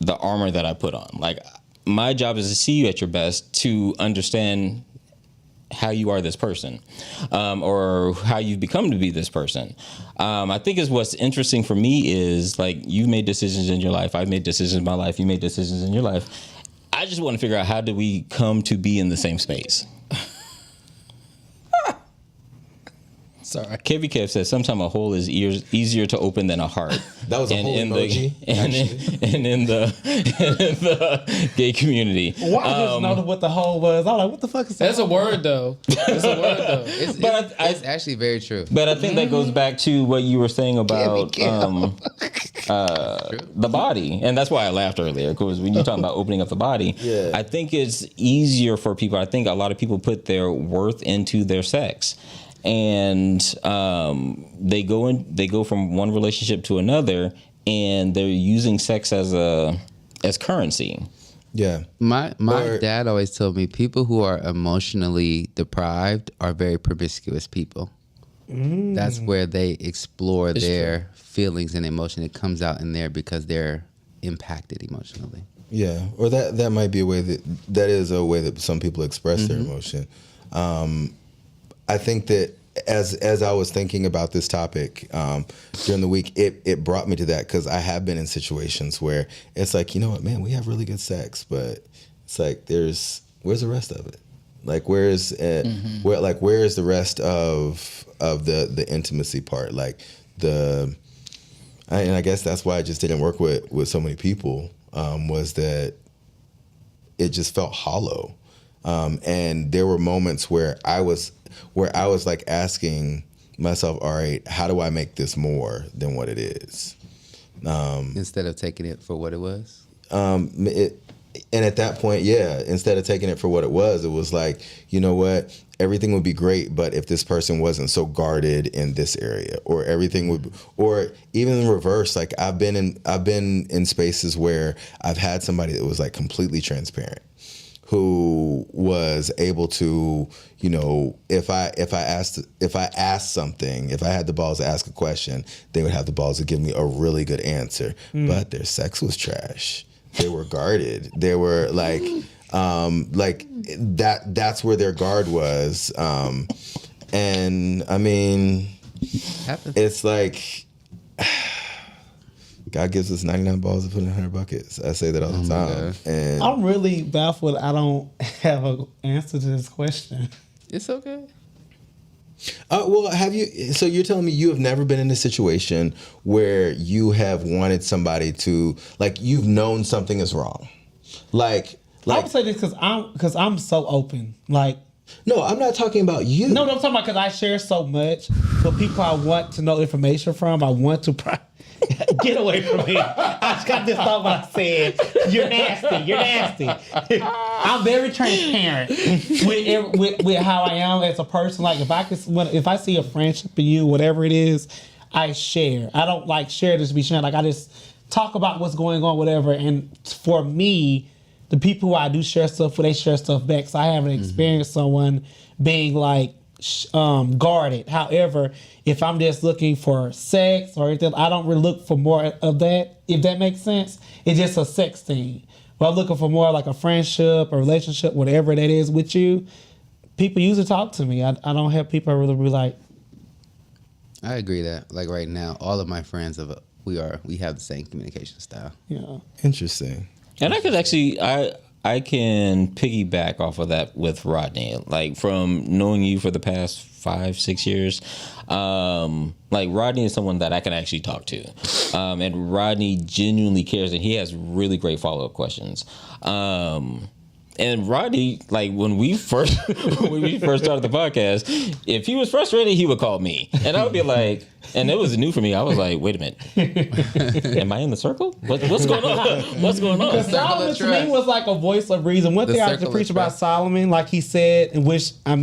[SPEAKER 4] armor that I put on. Like, my job is to see you at your best, to understand how you are this person, or how you've become to be this person. I think is what's interesting for me is, like, you've made decisions in your life. I've made decisions in my life. You made decisions in your life. I just want to figure out, how do we come to be in the same space?
[SPEAKER 3] Sorry.
[SPEAKER 4] Kevy Kev says sometimes a hole is easier to open than a heart.
[SPEAKER 2] That was a whole emoji.
[SPEAKER 4] In the gay community.
[SPEAKER 1] Well, I just noticed what the hole was. I'm like, what the fuck is that?
[SPEAKER 3] That's a word, though.
[SPEAKER 5] It's actually very true.
[SPEAKER 4] But I think that goes back to what you were saying about the body. And that's why I laughed earlier, because when you're talking about opening up the body, I think it's easier for people. I think a lot of people put their worth into their sex. And they go from one relationship to another, and they're using sex as currency.
[SPEAKER 2] Yeah.
[SPEAKER 5] My dad always told me people who are emotionally deprived are very promiscuous people. That's where they explore their feelings and emotion. It comes out in there because they're impacted emotionally.
[SPEAKER 2] Yeah. Or that might be a way that is a way that some people express their emotion. I think that as I was thinking about this topic during the week, it brought me to that, because I have been in situations where it's like, you know what, man, we have really good sex, but it's like, where's the rest of it? Like, where is the rest of the intimacy part? Like and I guess that's why I just didn't work with so many people, was that it just felt hollow. And there were moments where I was like asking myself, all right, how do I make this more than what it is?
[SPEAKER 5] Instead of taking it for what it was?
[SPEAKER 2] at that point, yeah, instead of taking it for what it was like, you know what? Everything would be great, but if this person wasn't so guarded in this area, or everything would, or even in reverse, like I've been in spaces where I've had somebody that was like completely transparent, who was able to, you know, if I asked something, if I had the balls to ask a question, they would have the balls to give me a really good answer. But their sex was trash. They were guarded. They were like that. That's where their guard was. And I mean, it's like God gives us 99 balls to put in 100 buckets. I say that all the time. And
[SPEAKER 1] I'm really baffled. I don't have an answer to this question.
[SPEAKER 5] It's okay.
[SPEAKER 2] well, have you? So you're telling me you have never been in a situation where you have wanted somebody to, like, you've known something is wrong, like
[SPEAKER 1] I would say this because I'm so open. Like,
[SPEAKER 2] no, I'm not talking about you.
[SPEAKER 1] no, I'm talking about because I share so much. But people I want to know information from, I want to get away from me. I just got this thought when I said, "You're nasty. You're nasty." I'm very transparent with how I am as a person. Like if I see a friendship in you, whatever it is, I share. I don't like share just to be sharing. Like I just talk about what's going on, whatever. And for me, the people who I do share stuff with, they share stuff back. So I haven't experienced someone being like guarded. However, if I'm just looking for sex or anything, I don't really look for more of that, if that makes sense. It's just a sex thing. But I'm looking for more like a friendship, a relationship, whatever that is with you. People usually talk to me. I don't have people really be like.
[SPEAKER 5] I agree that, like right now, all of my friends we have the same communication style.
[SPEAKER 1] Yeah.
[SPEAKER 2] Interesting.
[SPEAKER 4] And I could actually, I can piggyback off of that with Rodney. Like from knowing you for the past 5-6 years, like Rodney is someone that I can actually talk to, and Rodney genuinely cares, and he has really great follow-up questions. And Rodney, like when we first started the podcast, if he was frustrated, he would call me, and I would be like, and it was new for me. I was like, wait a minute, am I in the circle? What's going on? What's going on?
[SPEAKER 1] Because Solomon to me was like a voice of reason. One thing I used to preach about Solomon, like he said, in which I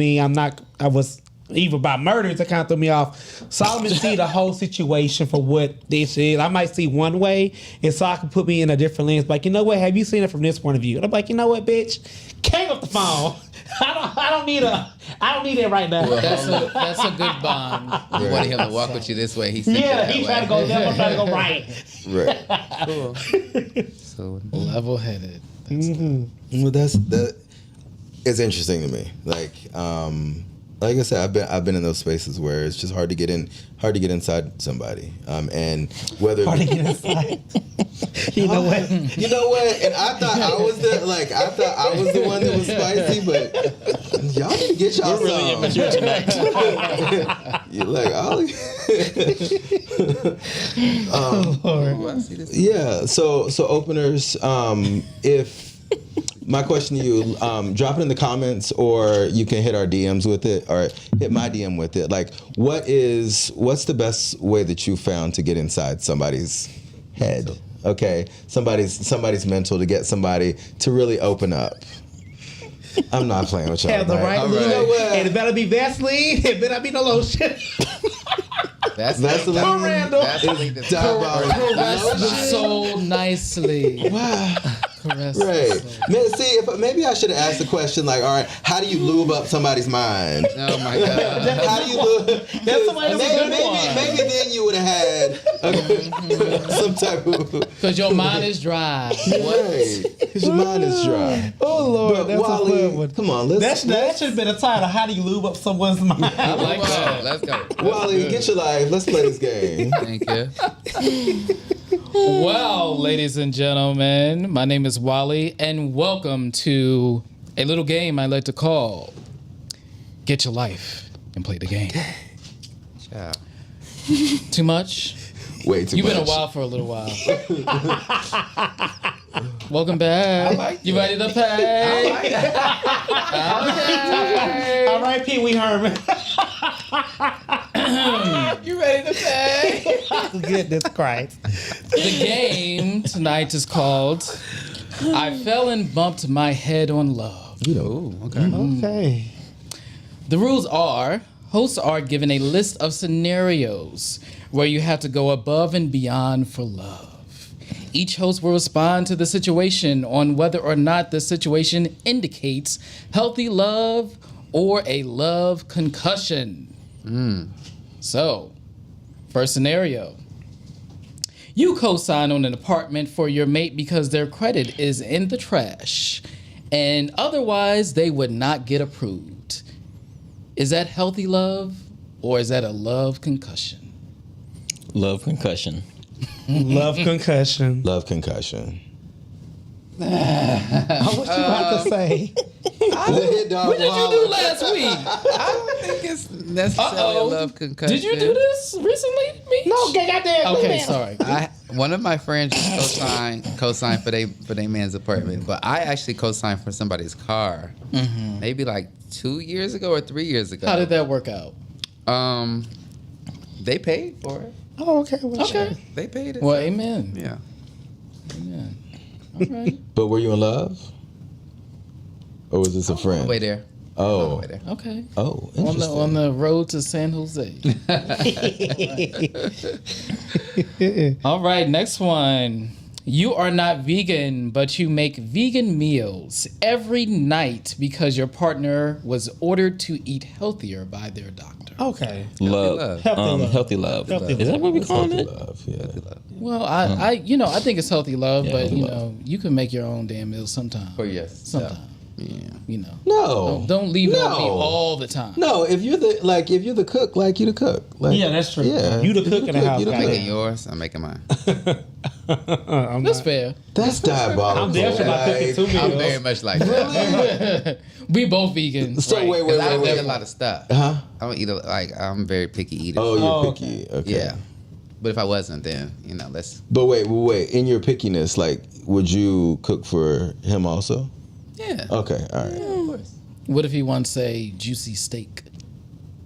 [SPEAKER 1] was even about murders that kind of threw me off. Solomon see the whole situation for what this is. I might see one way, and so I can put me in a different lens. Like, you know what? Have you seen it from this point of view? And I'm like, you know what, bitch? Hang up the phone. I don't need it right now.
[SPEAKER 3] Well, that's a good bond.
[SPEAKER 5] You want him to walk with you this way. He's
[SPEAKER 1] He's trying to go left. I'm trying to go right.
[SPEAKER 2] Right.
[SPEAKER 5] Cool. So
[SPEAKER 3] Level-headed.
[SPEAKER 2] Well, that it's interesting to me. Like I said, I've been in those spaces where it's just hard to get inside somebody, and whether
[SPEAKER 1] hard to get inside. You know what?
[SPEAKER 2] And I thought I was the one that was spicy, but y'all didn't get y'all
[SPEAKER 4] We're really immature tonight.
[SPEAKER 2] You're like,
[SPEAKER 1] Lord.
[SPEAKER 2] yeah. So openers, if. My question to you, drop it in the comments, or you can hit our DMs with it, or hit my DM with it. Like, what's the best way that you found to get inside somebody's head? Okay, somebody's mental, to get somebody to really open up. I'm not playing with y'all.
[SPEAKER 1] Have the right
[SPEAKER 2] You know what?
[SPEAKER 1] and it better be Vaseline. It better be no lotion.
[SPEAKER 2] Vaseline.
[SPEAKER 1] Come, Randall.
[SPEAKER 5] Vaseline.
[SPEAKER 3] Caress so nicely.
[SPEAKER 2] Wow.
[SPEAKER 3] Caress.
[SPEAKER 2] Right. Maybe I should have asked the question like, all right, how do you lube up somebody's mind?
[SPEAKER 5] Oh my God.
[SPEAKER 2] How do you lube?
[SPEAKER 1] That's somebody
[SPEAKER 2] Maybe then you would have had some type of.
[SPEAKER 3] Because your mind is dry.
[SPEAKER 2] Right. Because your mind is dry.
[SPEAKER 1] Oh Lord,
[SPEAKER 2] But
[SPEAKER 1] that's
[SPEAKER 2] Wally,
[SPEAKER 1] a fun one.
[SPEAKER 2] come on,
[SPEAKER 1] That should have been a title. How do you lube up someone's mind?
[SPEAKER 3] I like that.
[SPEAKER 5] Let's go.
[SPEAKER 2] Wally, get your life. Let's play this game.
[SPEAKER 5] Thank you.
[SPEAKER 3] Well, ladies and gentlemen, my name is Wally, and welcome to a little game I like to call Get Your Life and Play the Game.
[SPEAKER 5] Ciao.
[SPEAKER 3] Too much?
[SPEAKER 2] Way too
[SPEAKER 3] You've
[SPEAKER 2] much.
[SPEAKER 3] been a while for a little while. Welcome back. You ready to pay? Okay.
[SPEAKER 1] All right, Pee Wee Herman.
[SPEAKER 3] You ready to pay?
[SPEAKER 1] Goodness Christ.
[SPEAKER 3] The game tonight is called I fell and bumped my head on love.
[SPEAKER 5] Ooh, okay.
[SPEAKER 1] Okay.
[SPEAKER 3] The rules are, hosts are given a list of scenarios where you have to go above and beyond for love. Each host will respond to the situation on whether or not the situation indicates healthy love or a love concussion. So, first scenario. You co-sign on an apartment for your mate because their credit is in the trash, and otherwise they would not get approved. Is that healthy love, or is that a love concussion?
[SPEAKER 4] Love concussion.
[SPEAKER 1] Love concussion.
[SPEAKER 2] Love concussion.
[SPEAKER 1] What you about to say?
[SPEAKER 3] What did you do last week?
[SPEAKER 5] I don't think it's necessarily a love concussion.
[SPEAKER 3] Did you do this recently, Meech?
[SPEAKER 1] No, get out there.
[SPEAKER 3] Okay, sorry.
[SPEAKER 5] One of my friends co-signed for their man's apartment, but I actually co-signed for somebody's car. Maybe like 2 years ago or 3 years ago.
[SPEAKER 3] How did that work out?
[SPEAKER 5] They paid for it.
[SPEAKER 1] Oh, okay. Well,
[SPEAKER 3] Okay.
[SPEAKER 5] They paid it.
[SPEAKER 3] Well, amen.
[SPEAKER 5] Yeah.
[SPEAKER 3] Amen. All right.
[SPEAKER 2] But were you in love? Or was this a friend?
[SPEAKER 5] Way there.
[SPEAKER 2] Oh.
[SPEAKER 5] Way there.
[SPEAKER 3] Okay.
[SPEAKER 2] Oh,
[SPEAKER 3] On
[SPEAKER 2] interesting.
[SPEAKER 3] the road to San Jose. All right, next one. You are not vegan, but you make vegan meals every night because your partner was ordered to eat healthier by their doctor.
[SPEAKER 1] Okay.
[SPEAKER 5] love.
[SPEAKER 1] Healthy love.
[SPEAKER 4] Healthy love.
[SPEAKER 1] Healthy
[SPEAKER 4] Is that what we calling
[SPEAKER 2] Healthy
[SPEAKER 4] it?
[SPEAKER 2] love, yeah.
[SPEAKER 3] Well, I think it's healthy love,
[SPEAKER 4] Yeah,
[SPEAKER 3] but
[SPEAKER 4] healthy
[SPEAKER 3] you
[SPEAKER 4] love.
[SPEAKER 3] know, you can make your own damn meals sometimes.
[SPEAKER 5] For yes.
[SPEAKER 3] Sometimes,
[SPEAKER 5] Yeah.
[SPEAKER 3] you know.
[SPEAKER 2] No.
[SPEAKER 3] Don't leave it on me
[SPEAKER 2] No.
[SPEAKER 3] all the time.
[SPEAKER 2] No, if you're the cook, like you the cook. Like,
[SPEAKER 1] Yeah, that's true.
[SPEAKER 2] Yeah.
[SPEAKER 1] You the cook in the house.
[SPEAKER 2] you the
[SPEAKER 1] goddamn.
[SPEAKER 2] cook.
[SPEAKER 5] Making yours, I'm making mine.
[SPEAKER 1] I'm
[SPEAKER 3] That's
[SPEAKER 1] not-
[SPEAKER 3] fair.
[SPEAKER 2] That's diabolical.
[SPEAKER 1] I'm definitely not cooking two
[SPEAKER 5] I'm
[SPEAKER 1] meals.
[SPEAKER 5] very much like that.
[SPEAKER 3] We both vegan.
[SPEAKER 2] So wait,
[SPEAKER 5] Because I don't eat a
[SPEAKER 2] wait.
[SPEAKER 5] lot of stuff.
[SPEAKER 2] Huh?
[SPEAKER 5] I don't eat I'm very picky eater.
[SPEAKER 2] Oh, you're
[SPEAKER 1] Oh,
[SPEAKER 2] picky. Okay.
[SPEAKER 5] Yeah. But if I wasn't, then, let's.
[SPEAKER 2] But wait. In your pickiness, like, would you cook for him also?
[SPEAKER 5] Yeah.
[SPEAKER 2] Okay. All right.
[SPEAKER 5] Of course.
[SPEAKER 3] What if he wants a juicy steak?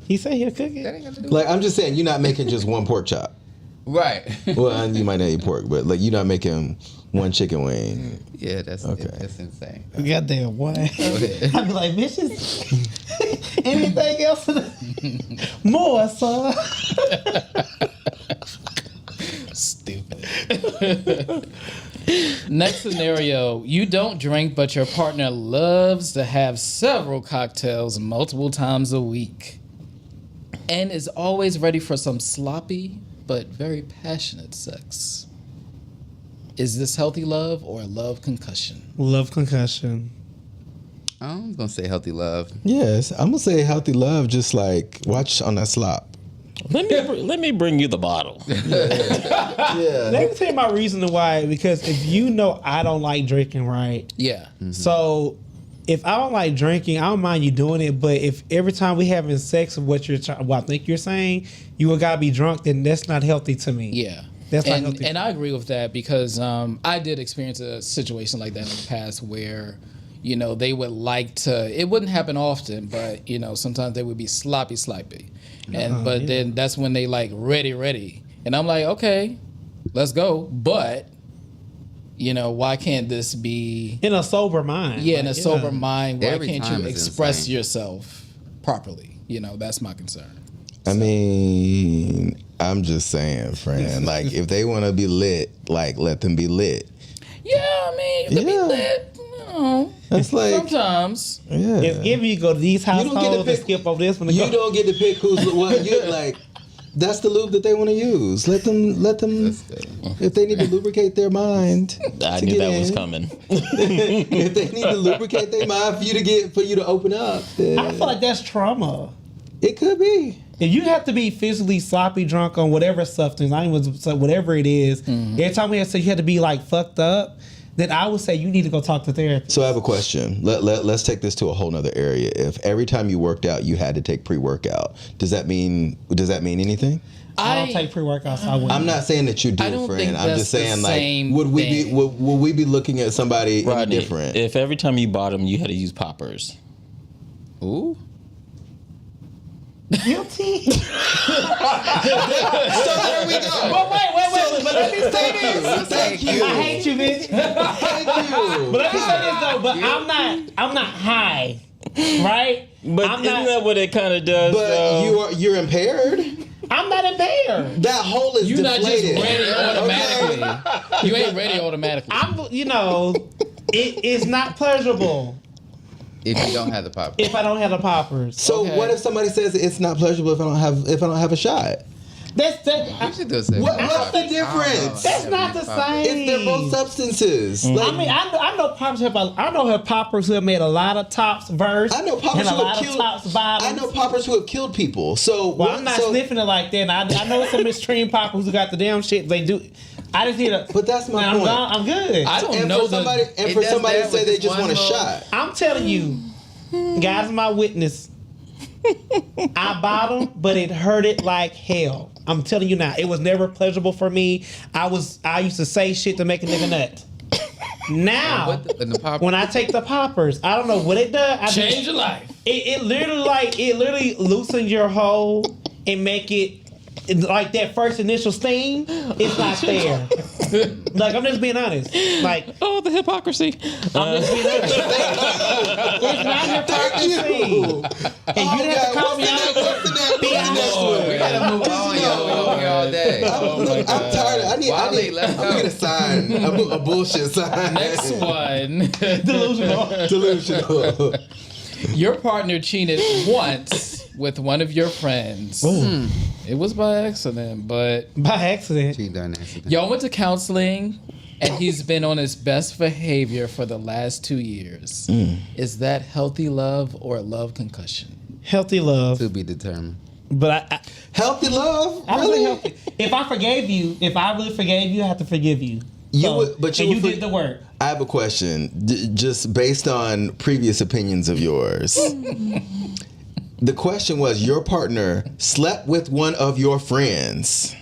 [SPEAKER 1] He said he'll cook
[SPEAKER 5] That
[SPEAKER 1] it.
[SPEAKER 5] ain't got to do
[SPEAKER 2] Like, I'm just saying, you're not making just one pork chop.
[SPEAKER 5] Right.
[SPEAKER 2] Well, and you might not eat pork, but like, you're not making one chicken wing.
[SPEAKER 5] Yeah, that's
[SPEAKER 2] Okay.
[SPEAKER 5] that's insane.
[SPEAKER 1] Goddamn what?
[SPEAKER 5] ahead.
[SPEAKER 1] I'd be like, bitches. Anything else? More, son.
[SPEAKER 3] Stupid. Next scenario. You don't drink, but your partner loves to have several cocktails multiple times a week and is always ready for some sloppy but very passionate sex. Is this healthy love or a love concussion?
[SPEAKER 1] Love concussion.
[SPEAKER 5] I'm gonna say healthy love.
[SPEAKER 2] Yes, I'm gonna say healthy love. Just like watch on that slop.
[SPEAKER 4] Let me bring you the bottle.
[SPEAKER 2] Yeah.
[SPEAKER 1] Let me tell you my reason why. Because if you know I don't like drinking, right?
[SPEAKER 3] Yeah.
[SPEAKER 1] So if I don't like drinking, I don't mind you doing it. But if every time we having sex of what I think you're saying, you gotta be drunk, then that's not healthy to me.
[SPEAKER 3] Yeah.
[SPEAKER 1] That's not
[SPEAKER 3] and,
[SPEAKER 1] healthy.
[SPEAKER 3] and I agree with that because I did experience a situation like that in the past where, they would like to, it wouldn't happen often, but, sometimes they would be sloppy. And then that's when they like ready. And I'm like, okay, let's go. But, why can't this be
[SPEAKER 1] In a sober mind.
[SPEAKER 3] in a
[SPEAKER 1] Like,
[SPEAKER 3] sober mind? Why
[SPEAKER 5] Every
[SPEAKER 3] can't
[SPEAKER 5] time
[SPEAKER 3] you
[SPEAKER 5] is
[SPEAKER 3] express
[SPEAKER 5] insane.
[SPEAKER 3] yourself properly? That's my concern.
[SPEAKER 2] I mean, I'm just saying, friend. Like, if they want to be lit, like, let them be lit.
[SPEAKER 3] Yeah, I mean, you can
[SPEAKER 2] Yeah.
[SPEAKER 3] be lit.
[SPEAKER 2] That's like,
[SPEAKER 3] Sometimes.
[SPEAKER 2] yeah.
[SPEAKER 1] If you go to these
[SPEAKER 2] don't get to
[SPEAKER 1] households and
[SPEAKER 2] pick-
[SPEAKER 1] skip over this one,
[SPEAKER 2] You don't get to pick who's what you like. That's the lube that they want to use. Let them. If they need to lubricate their mind,
[SPEAKER 4] I
[SPEAKER 2] to
[SPEAKER 4] knew
[SPEAKER 2] get
[SPEAKER 4] that was
[SPEAKER 2] in.
[SPEAKER 4] coming.
[SPEAKER 2] If they need to lubricate their mind for you to open up, then
[SPEAKER 1] I feel like that's trauma.
[SPEAKER 2] it could be.
[SPEAKER 1] If you have to be physically sloppy drunk on whatever substance, whatever it is, every time we have to, you have to be like fucked up, then I would say you need to go talk to therapy.
[SPEAKER 2] So I have a question. Let's take this to a whole nother area. If every time you worked out, you had to take pre-workout, does that mean anything?
[SPEAKER 1] I don't take pre-workouts. So I wouldn't.
[SPEAKER 2] I'm not saying that you do,
[SPEAKER 3] I don't
[SPEAKER 2] friend.
[SPEAKER 3] think
[SPEAKER 2] I'm
[SPEAKER 3] that's
[SPEAKER 2] just saying,
[SPEAKER 3] the
[SPEAKER 2] like,
[SPEAKER 3] same
[SPEAKER 2] would we
[SPEAKER 3] thing.
[SPEAKER 2] be looking at somebody any
[SPEAKER 4] Rodney,
[SPEAKER 2] different?
[SPEAKER 4] if every time you bought them, you had to use poppers.
[SPEAKER 5] Ooh.
[SPEAKER 1] Guilty.
[SPEAKER 2] So there we go.
[SPEAKER 1] But wait. But let me say this.
[SPEAKER 2] Thank you.
[SPEAKER 1] I hate you, bitch.
[SPEAKER 2] Thank you.
[SPEAKER 1] But let me say this though. But I'm not high, right?
[SPEAKER 4] But isn't that what it kind of does?
[SPEAKER 2] But
[SPEAKER 4] though?
[SPEAKER 2] you're impaired.
[SPEAKER 1] I'm not impaired.
[SPEAKER 2] That hole is
[SPEAKER 3] You're not just
[SPEAKER 2] deflated.
[SPEAKER 3] ready automatically. You ain't ready automatically.
[SPEAKER 1] It's not pleasurable
[SPEAKER 5] If you don't have the pop.
[SPEAKER 1] if I don't have the poppers.
[SPEAKER 2] So
[SPEAKER 3] Okay.
[SPEAKER 2] what if somebody says it's not pleasurable if I don't have a shot?
[SPEAKER 1] That's
[SPEAKER 5] You should do the same.
[SPEAKER 2] What's the difference?
[SPEAKER 1] That's not the same.
[SPEAKER 2] They're both substances.
[SPEAKER 1] I mean, I know poppers have poppers who have made a lot of tops verse.
[SPEAKER 2] I know poppers
[SPEAKER 1] and a
[SPEAKER 2] who
[SPEAKER 1] lot
[SPEAKER 2] have
[SPEAKER 1] of
[SPEAKER 2] killed.
[SPEAKER 1] tops bottoms.
[SPEAKER 2] I know poppers who have killed people. So
[SPEAKER 1] Well, I'm not sniffing it like that. I know some extreme poppers who got the damn shit. They do. I just need a.
[SPEAKER 2] But that's my
[SPEAKER 1] I'm
[SPEAKER 2] point.
[SPEAKER 1] gone, I'm good.
[SPEAKER 3] I don't
[SPEAKER 2] And
[SPEAKER 3] know
[SPEAKER 2] for somebody, and
[SPEAKER 5] It
[SPEAKER 2] for
[SPEAKER 5] does
[SPEAKER 2] somebody to
[SPEAKER 5] that
[SPEAKER 2] say
[SPEAKER 5] with
[SPEAKER 2] they
[SPEAKER 5] this
[SPEAKER 2] just want a
[SPEAKER 5] one
[SPEAKER 2] shot.
[SPEAKER 1] I'm telling you, God's my witness. I bottomed, but it hurted like hell. I'm telling you now, it was never pleasurable for me. I used to say shit to make a nigga nut. Now, when I take the poppers, I don't know what it does.
[SPEAKER 3] Change your life.
[SPEAKER 1] It literally loosens your hole and make it like that first initial sting. It's not there. Like, I'm just being honest. Like,
[SPEAKER 4] Oh, the hypocrisy.
[SPEAKER 1] I'm just being honest. It's not hypocrisy. And you didn't have to call me out. Be honest.
[SPEAKER 5] We gotta move on, yo. We're here all day.
[SPEAKER 2] I'm tired. I
[SPEAKER 5] Wally,
[SPEAKER 2] need
[SPEAKER 5] let's go.
[SPEAKER 2] a sign, a bullshit sign.
[SPEAKER 3] Next one.
[SPEAKER 2] Delusional.
[SPEAKER 3] Your partner cheated once with one of your friends. It was by accident, but
[SPEAKER 1] By accident.
[SPEAKER 5] She done accident.
[SPEAKER 3] y'all went to counseling and he's been on his best behavior for the last 2 years. Is that healthy love or love concussion?
[SPEAKER 1] Healthy love.
[SPEAKER 5] To be determined.
[SPEAKER 1] But
[SPEAKER 2] Healthy love.
[SPEAKER 1] I was
[SPEAKER 2] Really?
[SPEAKER 1] healthy. If I really forgave you, I have to forgive you.
[SPEAKER 2] You would- but you
[SPEAKER 1] and
[SPEAKER 2] would
[SPEAKER 1] you
[SPEAKER 2] for-
[SPEAKER 1] did the work.
[SPEAKER 2] I have a question, just based on previous opinions of yours. The question was, your partner slept with one of your friends.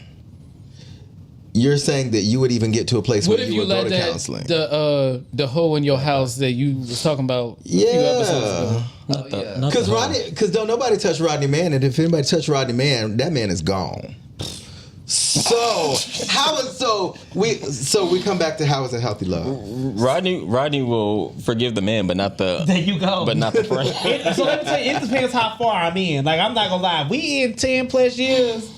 [SPEAKER 2] You're saying that you would even get to a place
[SPEAKER 3] What
[SPEAKER 2] where
[SPEAKER 3] if
[SPEAKER 2] you
[SPEAKER 3] you
[SPEAKER 2] would go
[SPEAKER 3] let
[SPEAKER 2] to
[SPEAKER 3] that
[SPEAKER 2] counseling?
[SPEAKER 3] the hole in your house that you was talking about a few episodes ago?
[SPEAKER 2] Yeah. Because don't nobody touch Rodney Man, and if anybody touch Rodney Man, that man is gone. So we come back to how is it healthy love?
[SPEAKER 4] Rodney will forgive the man, but not the.
[SPEAKER 1] There you go.
[SPEAKER 4] But not the friend.
[SPEAKER 1] So let me tell you, it depends how far I'm in. Like, I'm not gonna lie. We in 10 plus years.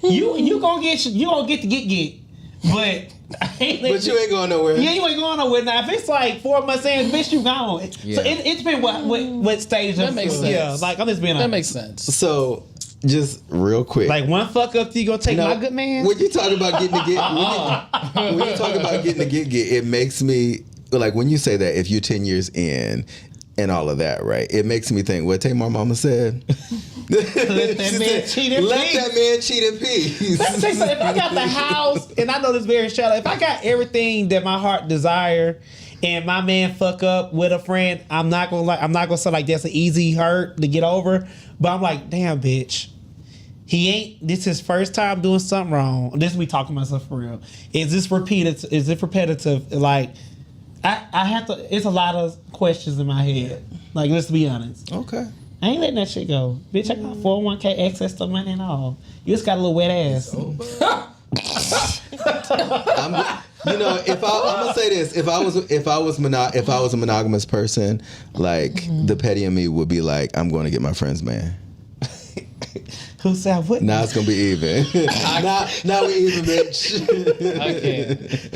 [SPEAKER 1] You gonna get to get. But
[SPEAKER 2] But you ain't going nowhere.
[SPEAKER 1] Yeah, you ain't going nowhere. Now, if it's like 4 months in, bitch, you gone.
[SPEAKER 5] Yeah.
[SPEAKER 1] So it depends what stage.
[SPEAKER 3] That makes sense.
[SPEAKER 1] Yeah, like, I'm just being honest.
[SPEAKER 3] That makes sense.
[SPEAKER 2] So just real quick,
[SPEAKER 1] Like, one fuck up, you gonna take
[SPEAKER 2] No,
[SPEAKER 1] my good man?
[SPEAKER 2] When you talk about getting to get, when you talk about getting to get, it makes me like when you say that if you're 10 years in and all of that, right? It makes me think what Tamar Mama said.
[SPEAKER 1] Let that man cheat in
[SPEAKER 2] Let
[SPEAKER 1] peace.
[SPEAKER 2] that man cheat in peace.
[SPEAKER 1] Let me tell you something. If I got the house, and I know this very shallow, if I got everything that my heart desire, and my man fuck up with a friend, I'm not gonna say like that's an easy hurt to get over. But I'm like, damn, bitch. He ain't. This is his first time doing something wrong. This is me talking to myself for real. Is this repeated? Is it repetitive? Like, I have to. It's a lot of questions in my head. Like, let's be honest.
[SPEAKER 2] Okay.
[SPEAKER 1] I ain't letting that shit go. Bitch, I got 401k access to money and all. You just got a little wet ass.
[SPEAKER 2] I'm gonna say this: if I was a monogamous person, like the petty in me would be like, I'm going to get my friend's man.
[SPEAKER 1] Who said I wouldn't?
[SPEAKER 2] Now it's gonna be even. now we even, bitch.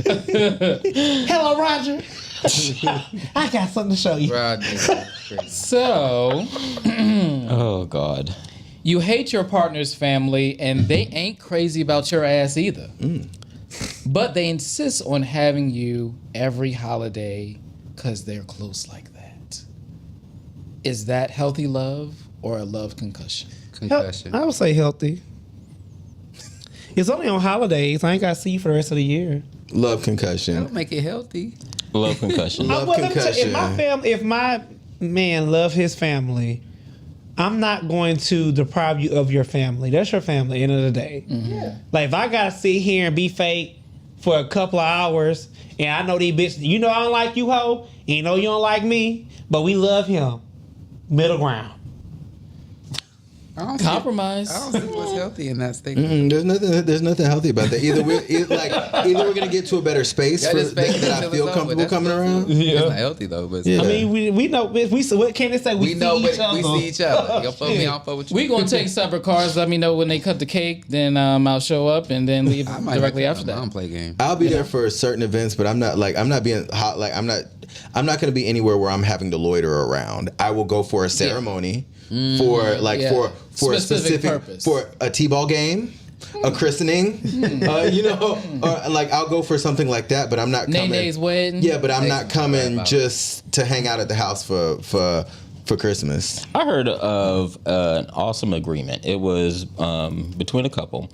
[SPEAKER 3] Okay.
[SPEAKER 1] Hello, Roger. I got something to show you.
[SPEAKER 5] Rodney.
[SPEAKER 3] So,
[SPEAKER 4] Oh God.
[SPEAKER 3] you hate your partner's family, and they ain't crazy about your ass either. But they insist on having you every holiday because they're close like that. Is that healthy love or a love concussion?
[SPEAKER 5] Concussion.
[SPEAKER 1] I would say healthy. It's only on holidays. I ain't got to see you for the rest of the year.
[SPEAKER 2] Love
[SPEAKER 5] That'll
[SPEAKER 2] concussion.
[SPEAKER 5] make it healthy.
[SPEAKER 4] Love concussion.
[SPEAKER 2] Love
[SPEAKER 1] Let me tell you,
[SPEAKER 2] concussion.
[SPEAKER 1] if my man love his family, I'm not going to deprive you of your family. That's your family at the end of the day.
[SPEAKER 3] Yeah.
[SPEAKER 1] Like, if I got to sit here and be fake for a couple of hours, and I know these bitches, you know I don't like you, ho, and you know you don't like me, but we love him. Middle ground.
[SPEAKER 3] Compromise.
[SPEAKER 5] I don't see what's healthy in that statement.
[SPEAKER 2] There's nothing healthy about that. Either we're gonna get to a better space that I feel comfortable coming around.
[SPEAKER 5] It's not healthy though, but
[SPEAKER 2] Yeah.
[SPEAKER 1] I mean, we know. What can they say?
[SPEAKER 5] we know
[SPEAKER 1] see each other.
[SPEAKER 5] we see each other. You'll fuck me, I'll fuck with you.
[SPEAKER 3] We gonna take separate cars. Let me know when they cut the cake. Then I'll show up and then leave directly after that.
[SPEAKER 5] I don't play games.
[SPEAKER 2] I'll be there for certain events, but I'm not being hot. Like I'm not going to be anywhere where I'm having to loiter around. I will go for a ceremony for a specific
[SPEAKER 3] purpose,
[SPEAKER 2] for a t-ball game, a christening, or like I'll go for something like that. But I'm not coming.
[SPEAKER 3] Nene's wedding.
[SPEAKER 2] Yeah, but I'm not coming just to hang out at the house for Christmas.
[SPEAKER 4] I heard of an awesome agreement. It was between a couple,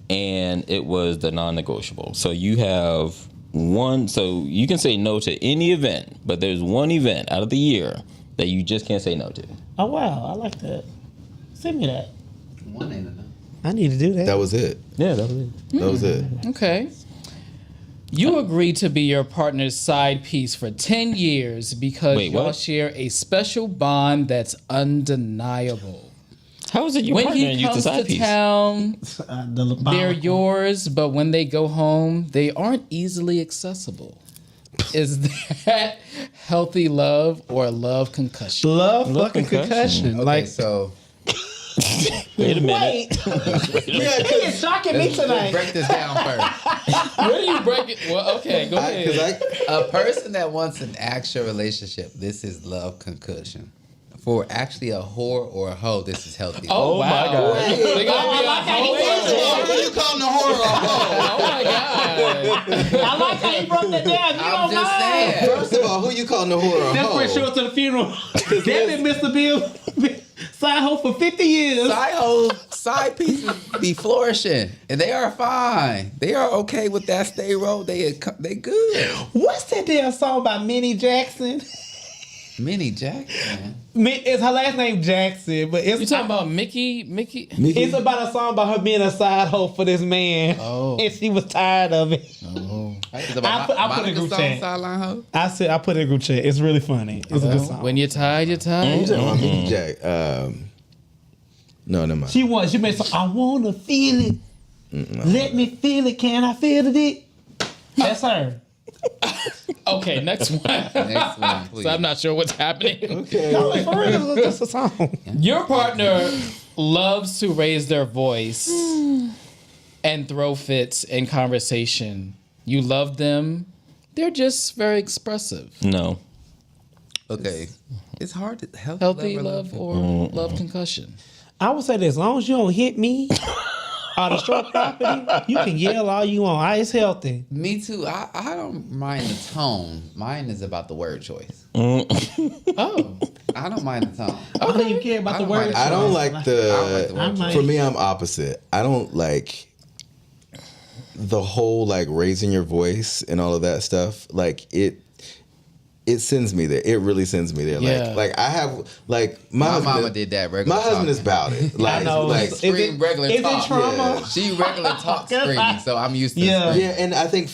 [SPEAKER 4] and it was the non-negotiable. So you have one, so you can say no to any event, but there's one event out of the year that you just can't say no to.
[SPEAKER 1] Oh wow, I like that. Send me that.
[SPEAKER 5] One ain't enough.
[SPEAKER 1] I need to do that.
[SPEAKER 2] That was it.
[SPEAKER 4] Yeah, that was it.
[SPEAKER 2] That was it.
[SPEAKER 3] Okay. You agreed to be your partner's side piece for 10 years because y'all share a special bond that's undeniable.
[SPEAKER 4] How is it your
[SPEAKER 3] When
[SPEAKER 4] partner and
[SPEAKER 3] he
[SPEAKER 4] you the
[SPEAKER 3] comes
[SPEAKER 4] side
[SPEAKER 3] to
[SPEAKER 4] piece?
[SPEAKER 3] town,
[SPEAKER 1] The
[SPEAKER 3] they're yours, but when they go home, they aren't easily accessible. Is that healthy love or love concussion?
[SPEAKER 1] love
[SPEAKER 4] Love
[SPEAKER 1] fucking concussion.
[SPEAKER 5] Okay,
[SPEAKER 1] Like,
[SPEAKER 5] so
[SPEAKER 4] Wait a minute.
[SPEAKER 1] he is shocking me
[SPEAKER 5] let's
[SPEAKER 1] tonight.
[SPEAKER 5] break this down first.
[SPEAKER 3] Where do you break it? Well, okay, go ahead.
[SPEAKER 5] A person that wants an actual relationship, this is love concussion. For actually a whore or a hoe, this is healthy.
[SPEAKER 3] Oh,
[SPEAKER 4] my
[SPEAKER 3] wow.
[SPEAKER 4] God.
[SPEAKER 3] They gonna be a hoe.
[SPEAKER 2] What are you calling the horror?
[SPEAKER 3] Oh my God.
[SPEAKER 1] I like how you broke that down. You
[SPEAKER 5] I'm
[SPEAKER 1] don't
[SPEAKER 5] just
[SPEAKER 1] mind.
[SPEAKER 5] saying.
[SPEAKER 2] First of all, who you calling the horror?
[SPEAKER 1] That's where show up to the funeral. That been Mr. Bill side hoe for 50 years.
[SPEAKER 5] Side hoes, side pieces be flourishing, and they are fine. They are okay with that stay roll. They good.
[SPEAKER 1] What's that damn song by Minnie Jackson?
[SPEAKER 5] Minnie Jackson.
[SPEAKER 1] It's her last name Jackson, but it's
[SPEAKER 3] You talking about Mickey?
[SPEAKER 1] It's about a song about her being a side hoe for this man.
[SPEAKER 5] Oh.
[SPEAKER 1] And she was tired of it.
[SPEAKER 5] It's about
[SPEAKER 1] I put a group chat.
[SPEAKER 5] Sideline hoe.
[SPEAKER 1] I put it in a group chat. It's really funny. It's a good song.
[SPEAKER 3] When you're tired, you're
[SPEAKER 2] You
[SPEAKER 3] tired.
[SPEAKER 2] talking about Mickey Jack? No, never mind.
[SPEAKER 1] She made some. I wanna feel it. Let me feel it. Can I feel the dick? That's her.
[SPEAKER 3] Okay, next one.
[SPEAKER 5] Next one, please.
[SPEAKER 3] So I'm not sure what's happening.
[SPEAKER 2] Okay.
[SPEAKER 1] No, like, for real, it's just a song.
[SPEAKER 3] Your partner loves to raise their voice and throw fits in conversation. You love them. They're just very expressive.
[SPEAKER 4] No.
[SPEAKER 5] Okay, it's hard to
[SPEAKER 3] Healthy love or love concussion.
[SPEAKER 1] I would say this: as long as you don't hit me or destroy property, you can yell all you want. It's healthy.
[SPEAKER 5] Me too. I don't mind the tone. Mine is about the word choice.
[SPEAKER 3] Oh.
[SPEAKER 5] I don't mind the tone.
[SPEAKER 1] I don't even care about
[SPEAKER 5] I
[SPEAKER 1] the
[SPEAKER 5] don't
[SPEAKER 1] word.
[SPEAKER 5] mind-
[SPEAKER 2] I don't like
[SPEAKER 5] I don't like the word
[SPEAKER 1] choice.
[SPEAKER 2] For me, I'm opposite. I don't like the whole like raising your voice and all of that stuff. Like it sends me there. It really sends me there.
[SPEAKER 3] Yeah.
[SPEAKER 2] Like I have like
[SPEAKER 5] My
[SPEAKER 2] husband,
[SPEAKER 5] mama did that regular.
[SPEAKER 2] My husband
[SPEAKER 5] talking.
[SPEAKER 2] is about it. Like,
[SPEAKER 1] I know.
[SPEAKER 2] like
[SPEAKER 5] Scream regular
[SPEAKER 1] is
[SPEAKER 5] talk.
[SPEAKER 1] it trauma?
[SPEAKER 2] Yeah.
[SPEAKER 5] She regular talk screaming, so I'm used to
[SPEAKER 1] Yeah.
[SPEAKER 5] screaming.
[SPEAKER 2] yeah, and I think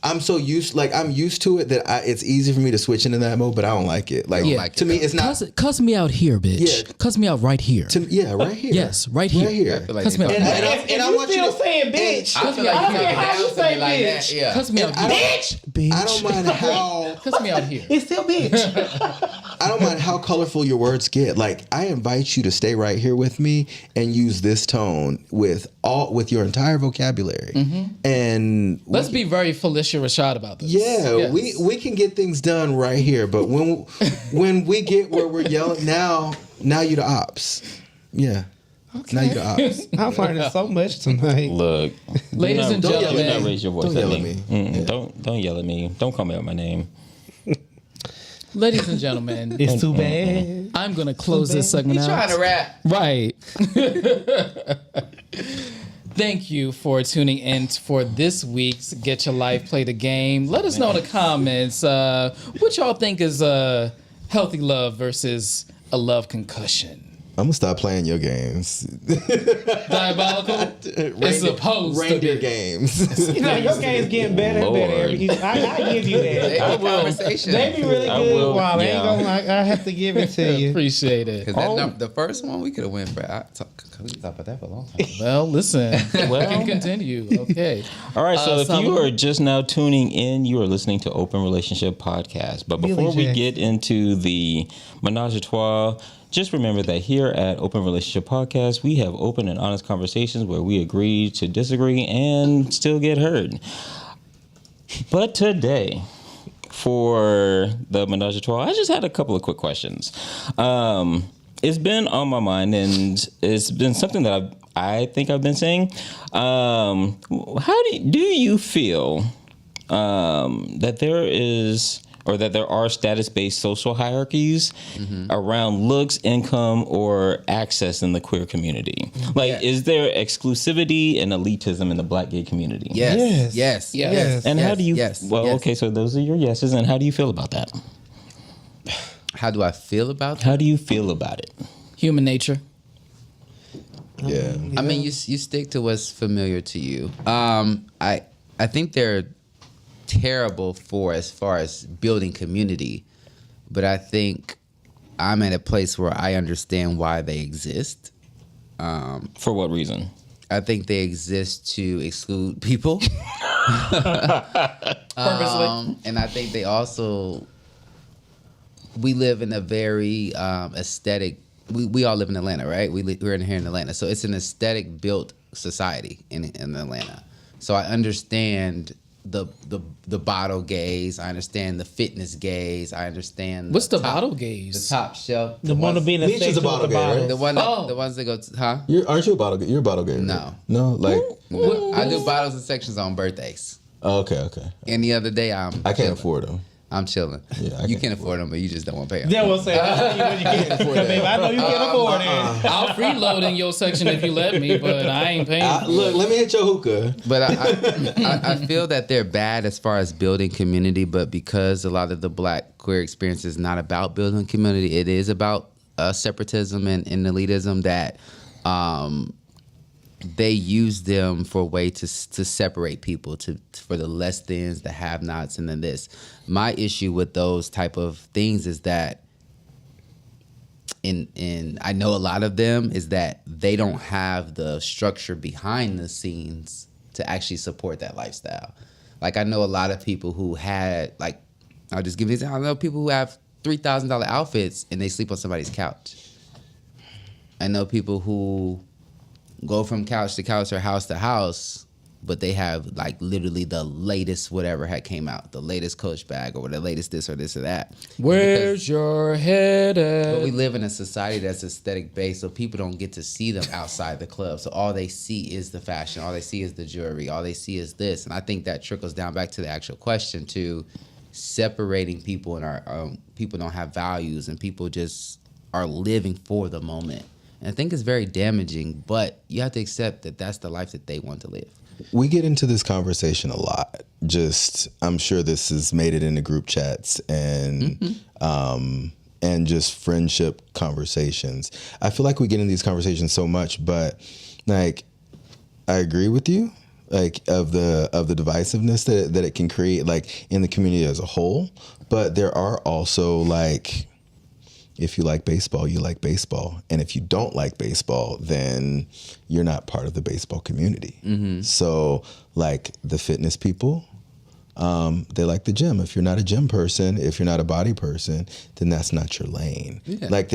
[SPEAKER 2] I'm so used to it that it's easy for me to switch into that mode, but I don't like it. Like
[SPEAKER 5] Yeah.
[SPEAKER 2] to me, it's not.
[SPEAKER 3] Cuss me out here, bitch.
[SPEAKER 2] Yeah.
[SPEAKER 3] Cuss me out right here.
[SPEAKER 2] Right here.
[SPEAKER 3] Yes, right here.
[SPEAKER 2] Right here.
[SPEAKER 5] I feel like
[SPEAKER 3] Cuss me out.
[SPEAKER 2] And
[SPEAKER 1] If
[SPEAKER 2] I
[SPEAKER 1] you
[SPEAKER 2] want you
[SPEAKER 1] still
[SPEAKER 2] to
[SPEAKER 1] saying bitch,
[SPEAKER 5] I feel like
[SPEAKER 1] I
[SPEAKER 5] you
[SPEAKER 1] don't care
[SPEAKER 5] can
[SPEAKER 1] how you
[SPEAKER 5] announce
[SPEAKER 1] say
[SPEAKER 5] me like that.
[SPEAKER 1] bitch.
[SPEAKER 5] Yeah.
[SPEAKER 3] Cuss me out
[SPEAKER 2] I
[SPEAKER 3] here.
[SPEAKER 1] bitch.
[SPEAKER 2] I don't mind how.
[SPEAKER 3] Cuss me out here.
[SPEAKER 1] It's still bitch.
[SPEAKER 2] I don't mind how colorful your words get. Like I invite you to stay right here with me and use this tone with your entire vocabulary. And
[SPEAKER 3] Let's be very Felicia Rashad about this.
[SPEAKER 2] yeah,
[SPEAKER 3] Yes.
[SPEAKER 2] we can get things done right here. But when we get where we're yelling, now you the ops. Yeah. Now you the ops.
[SPEAKER 1] I'm learning so much tonight.
[SPEAKER 4] Look,
[SPEAKER 3] Ladies and
[SPEAKER 4] do
[SPEAKER 3] gentlemen.
[SPEAKER 4] not raise your voice
[SPEAKER 2] Don't
[SPEAKER 4] at
[SPEAKER 2] yell
[SPEAKER 4] me.
[SPEAKER 2] at me.
[SPEAKER 4] Don't yell at me. Don't call me out my name.
[SPEAKER 3] Ladies and gentlemen,
[SPEAKER 1] It's too bad.
[SPEAKER 3] I'm going to close this segment
[SPEAKER 5] He's
[SPEAKER 3] out.
[SPEAKER 5] trying to rap.
[SPEAKER 3] Right. Thank you for tuning in for this week's Get Your Life Play the Game. Let us know in the comments what y'all think is a healthy love versus a love concussion.
[SPEAKER 2] I'm gonna stop playing your games.
[SPEAKER 3] Diabolical. It's supposed to
[SPEAKER 2] reindeer
[SPEAKER 3] be.
[SPEAKER 2] games.
[SPEAKER 1] You know, your game's getting better and better. I give you that.
[SPEAKER 5] I
[SPEAKER 4] will.
[SPEAKER 5] Conversation.
[SPEAKER 1] They be really
[SPEAKER 4] I
[SPEAKER 1] good.
[SPEAKER 4] will,
[SPEAKER 1] Wow,
[SPEAKER 4] yeah.
[SPEAKER 1] I have to give it to you.
[SPEAKER 3] Appreciate it.
[SPEAKER 5] Because the first one we could have went for. We talked about that for a long time.
[SPEAKER 3] Well, listen. We can continue. Okay.
[SPEAKER 4] All right, so if you
[SPEAKER 3] Solomon?
[SPEAKER 4] are just now tuning in, you are listening to Open Relationship Podcast. But before we get into the menage a trois, just remember that here at Open Relationship Podcast, we have open and honest conversations where we agree to disagree and still get heard. But today, for the menage a trois, I just had a couple of quick questions. It's been on my mind, and it's been something that I think I've been saying. How do you feel that there is, or that there are status-based social hierarchies around looks, income, or access in the queer community? Like, is there exclusivity and elitism in the Black gay community?
[SPEAKER 5] Yes.
[SPEAKER 4] And how do you?
[SPEAKER 5] Yes.
[SPEAKER 4] Well,
[SPEAKER 5] yes.
[SPEAKER 4] okay, so those are your yeses, and how do you feel about that?
[SPEAKER 5] How do I feel about that?
[SPEAKER 4] How do you feel about it?
[SPEAKER 3] Human nature.
[SPEAKER 2] Yeah.
[SPEAKER 5] I mean, you stick to what's familiar to you. I think they're terrible for as far as building community, but I think I'm at a place where I understand why they exist.
[SPEAKER 4] For what reason?
[SPEAKER 5] I think they exist to exclude people.
[SPEAKER 3] Purposely.
[SPEAKER 5] And I think they also, we live in a very aesthetic, we all live in Atlanta, right? We're in here in Atlanta. So it's an aesthetic built society in Atlanta. So I understand the bottle gaze. I understand the fitness gaze. I understand
[SPEAKER 3] What's the
[SPEAKER 5] top-
[SPEAKER 3] bottle gaze?
[SPEAKER 5] The top shelf.
[SPEAKER 1] The one to be in a
[SPEAKER 2] Meech is
[SPEAKER 1] section
[SPEAKER 2] a bottle
[SPEAKER 1] with the
[SPEAKER 2] gay, right?
[SPEAKER 1] bottles.
[SPEAKER 5] The one that,
[SPEAKER 3] Oh.
[SPEAKER 5] the ones that go to, huh?
[SPEAKER 2] Aren't you a bottle? You're a bottle gay.
[SPEAKER 5] No.
[SPEAKER 2] Right? No, like.
[SPEAKER 5] No. I do bottles and sections on birthdays.
[SPEAKER 2] Oh, okay.
[SPEAKER 5] Any other day,
[SPEAKER 2] I can't
[SPEAKER 5] chilling.
[SPEAKER 2] afford them.
[SPEAKER 5] I'm chilling.
[SPEAKER 2] Yeah, I
[SPEAKER 5] you
[SPEAKER 2] can't
[SPEAKER 5] can afford them, but you just don't want to pay them.
[SPEAKER 1] Yeah, we'll say that. You can't afford that. Baby, I know you can't afford it.
[SPEAKER 3] I'll freeload in your section if you let me, but I ain't paying.
[SPEAKER 2] Look, let me hit your hookah.
[SPEAKER 5] But I feel that they're bad as far as building community, but because a lot of the Black queer experience is not about building community, it is about separatism and elitism, that they use them for a way to separate people, for the less thans, the have-nots, and then this. My issue with those type of things is that, and I know a lot of them, is that they don't have the structure behind the scenes to actually support that lifestyle. Like, I know a lot of people who had, like, I'll just give you an example. I know people who have $3,000 outfits and they sleep on somebody's couch. I know people who go from couch to couch or house to house, but they have like literally the latest whatever had came out, the latest Coach bag or the latest this or this or that.
[SPEAKER 3] Where's your head
[SPEAKER 5] But we
[SPEAKER 3] at?
[SPEAKER 5] live in a society that's aesthetic based, so people don't get to see them outside the club. So all they see is the fashion, all they see is the jewelry, all they see is this. And I think that trickles down back to the actual question, to separating people, and our people don't have values, and people just are living for the moment. And I think it's very damaging, but you have to accept that that's the life that they want to live.
[SPEAKER 2] We get into this conversation a lot. Just, I'm sure this has made it into group chats and just friendship conversations. I feel like we get in these conversations so much, but like, I agree with you, like of the divisiveness that it can create, like in the community as a whole. But there are also like, if you like baseball, you like baseball. And if you don't like baseball, then you're not part of the baseball community. Mm-hmm. So like the fitness people, they like the gym. If you're not a gym person, if you're not a body person, then that's not your lane. Yeah. Like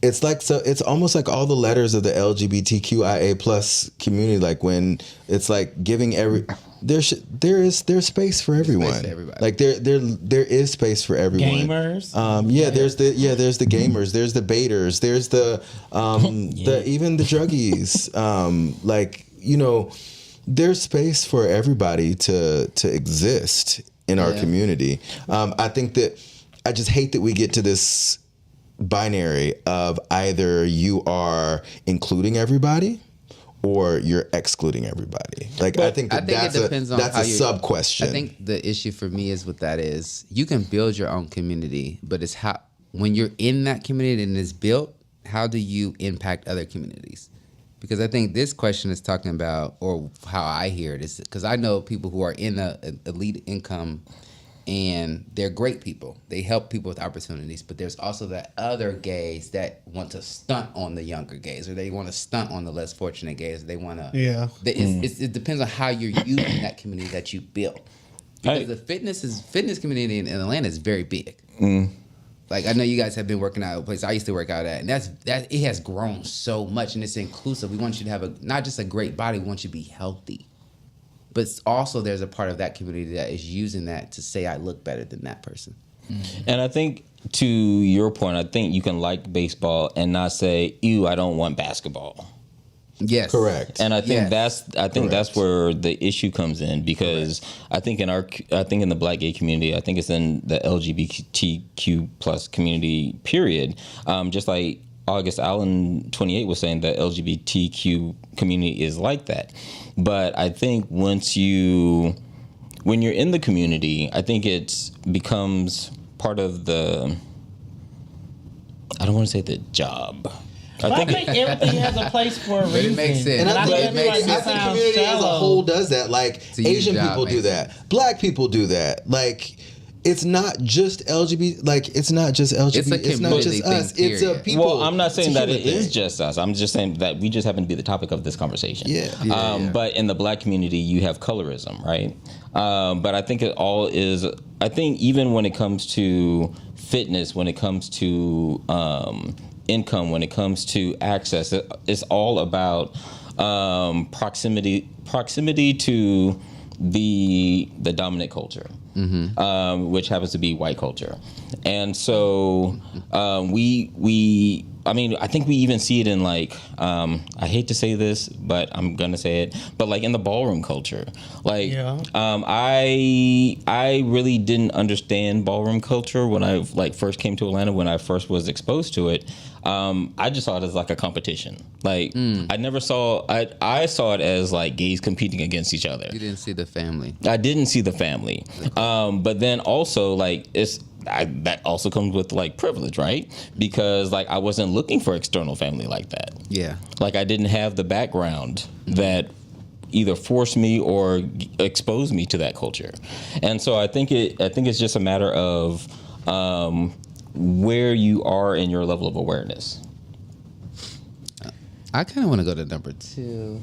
[SPEAKER 2] it's almost like all the letters of the LGBTQIA plus community. Like when it's like giving there's space for everyone. Space for everybody. Like there is space for everyone.
[SPEAKER 1] Gamers.
[SPEAKER 2] There's the gamers. There's the baiters. There's the even the druggies. Like, you know, there's space for everybody to exist in our community. I think that I just hate that we get to this binary of either you are including everybody or you're excluding everybody. Like, I think that's a sub question.
[SPEAKER 5] I think the issue for me is with that is you can build your own community, but it's how, when you're in that community and it's built, how do you impact other communities? Because I think this question is talking about, or how I hear it is, because I know people who are in a elite income and they're great people. They help people with opportunities, but there's also that other gays that want to stunt on the younger gays, or they want to stunt on the less fortunate gays. They want to.
[SPEAKER 1] Yeah.
[SPEAKER 5] It depends on how you're using that community that you built. Because the fitness community in Atlanta is very big. Like, I know you guys have been working out at a place I used to work out at, and that it has grown so much, and it's inclusive. We want you to have not just a great body, we want you to be healthy. But also there's a part of that community that is using that to say I look better than that person.
[SPEAKER 4] And I think, to your point, I think you can like baseball and not say, ew, I don't want basketball.
[SPEAKER 5] Yes.
[SPEAKER 2] Correct.
[SPEAKER 4] And I think
[SPEAKER 5] Yes.
[SPEAKER 4] that's where the issue comes in, because I think in the Black gay community, I think it's in the LGBTQ plus community period. Just like August Allen 28 was saying, the LGBTQ community is like that. But I think when you're in the community, I think it becomes part of the, I don't want to say the job.
[SPEAKER 1] I think everything has a place for a reason.
[SPEAKER 5] But it makes sense.
[SPEAKER 2] And I think,
[SPEAKER 1] everybody
[SPEAKER 2] I think
[SPEAKER 1] sounds
[SPEAKER 2] community as a
[SPEAKER 1] shallow.
[SPEAKER 2] whole does that. Like,
[SPEAKER 5] To use
[SPEAKER 2] Asian
[SPEAKER 5] job
[SPEAKER 2] people do
[SPEAKER 5] makes
[SPEAKER 2] that. Black people do that. Like, it's not just LGBT. Like, it's not just LGBT. It's not
[SPEAKER 5] community
[SPEAKER 2] just us.
[SPEAKER 5] thing,
[SPEAKER 2] It's a
[SPEAKER 5] period.
[SPEAKER 2] people.
[SPEAKER 4] Well, I'm not saying
[SPEAKER 2] it's a
[SPEAKER 4] that it
[SPEAKER 2] human
[SPEAKER 4] is
[SPEAKER 2] thing.
[SPEAKER 4] just us. I'm just saying that we just happen to be the topic of this conversation.
[SPEAKER 2] Yeah.
[SPEAKER 4] But in the Black community, you have colorism, right? But I think it all is. I think even when it comes to fitness, when it comes to income, when it comes to access, it's all about proximity to the dominant culture, which happens to be white culture. And so I mean, I think we even see it in, like, I hate to say this, but I'm gonna say it, but like in the ballroom culture, like,
[SPEAKER 1] Yeah.
[SPEAKER 4] I really didn't understand ballroom culture when I first came to Atlanta, when I first was exposed to it. I just saw it as like a competition. Like, I never saw, I saw it as like gays competing against each other.
[SPEAKER 5] You didn't see the family.
[SPEAKER 4] I didn't see the family. But then also, like, that also comes with like privilege, right? Because like I wasn't looking for external family like that.
[SPEAKER 5] Yeah.
[SPEAKER 4] Like, I didn't have the background that either forced me or exposed me to that culture. And so I think it's just a matter of where you are in your level of awareness.
[SPEAKER 5] I kind of want to go to number 2.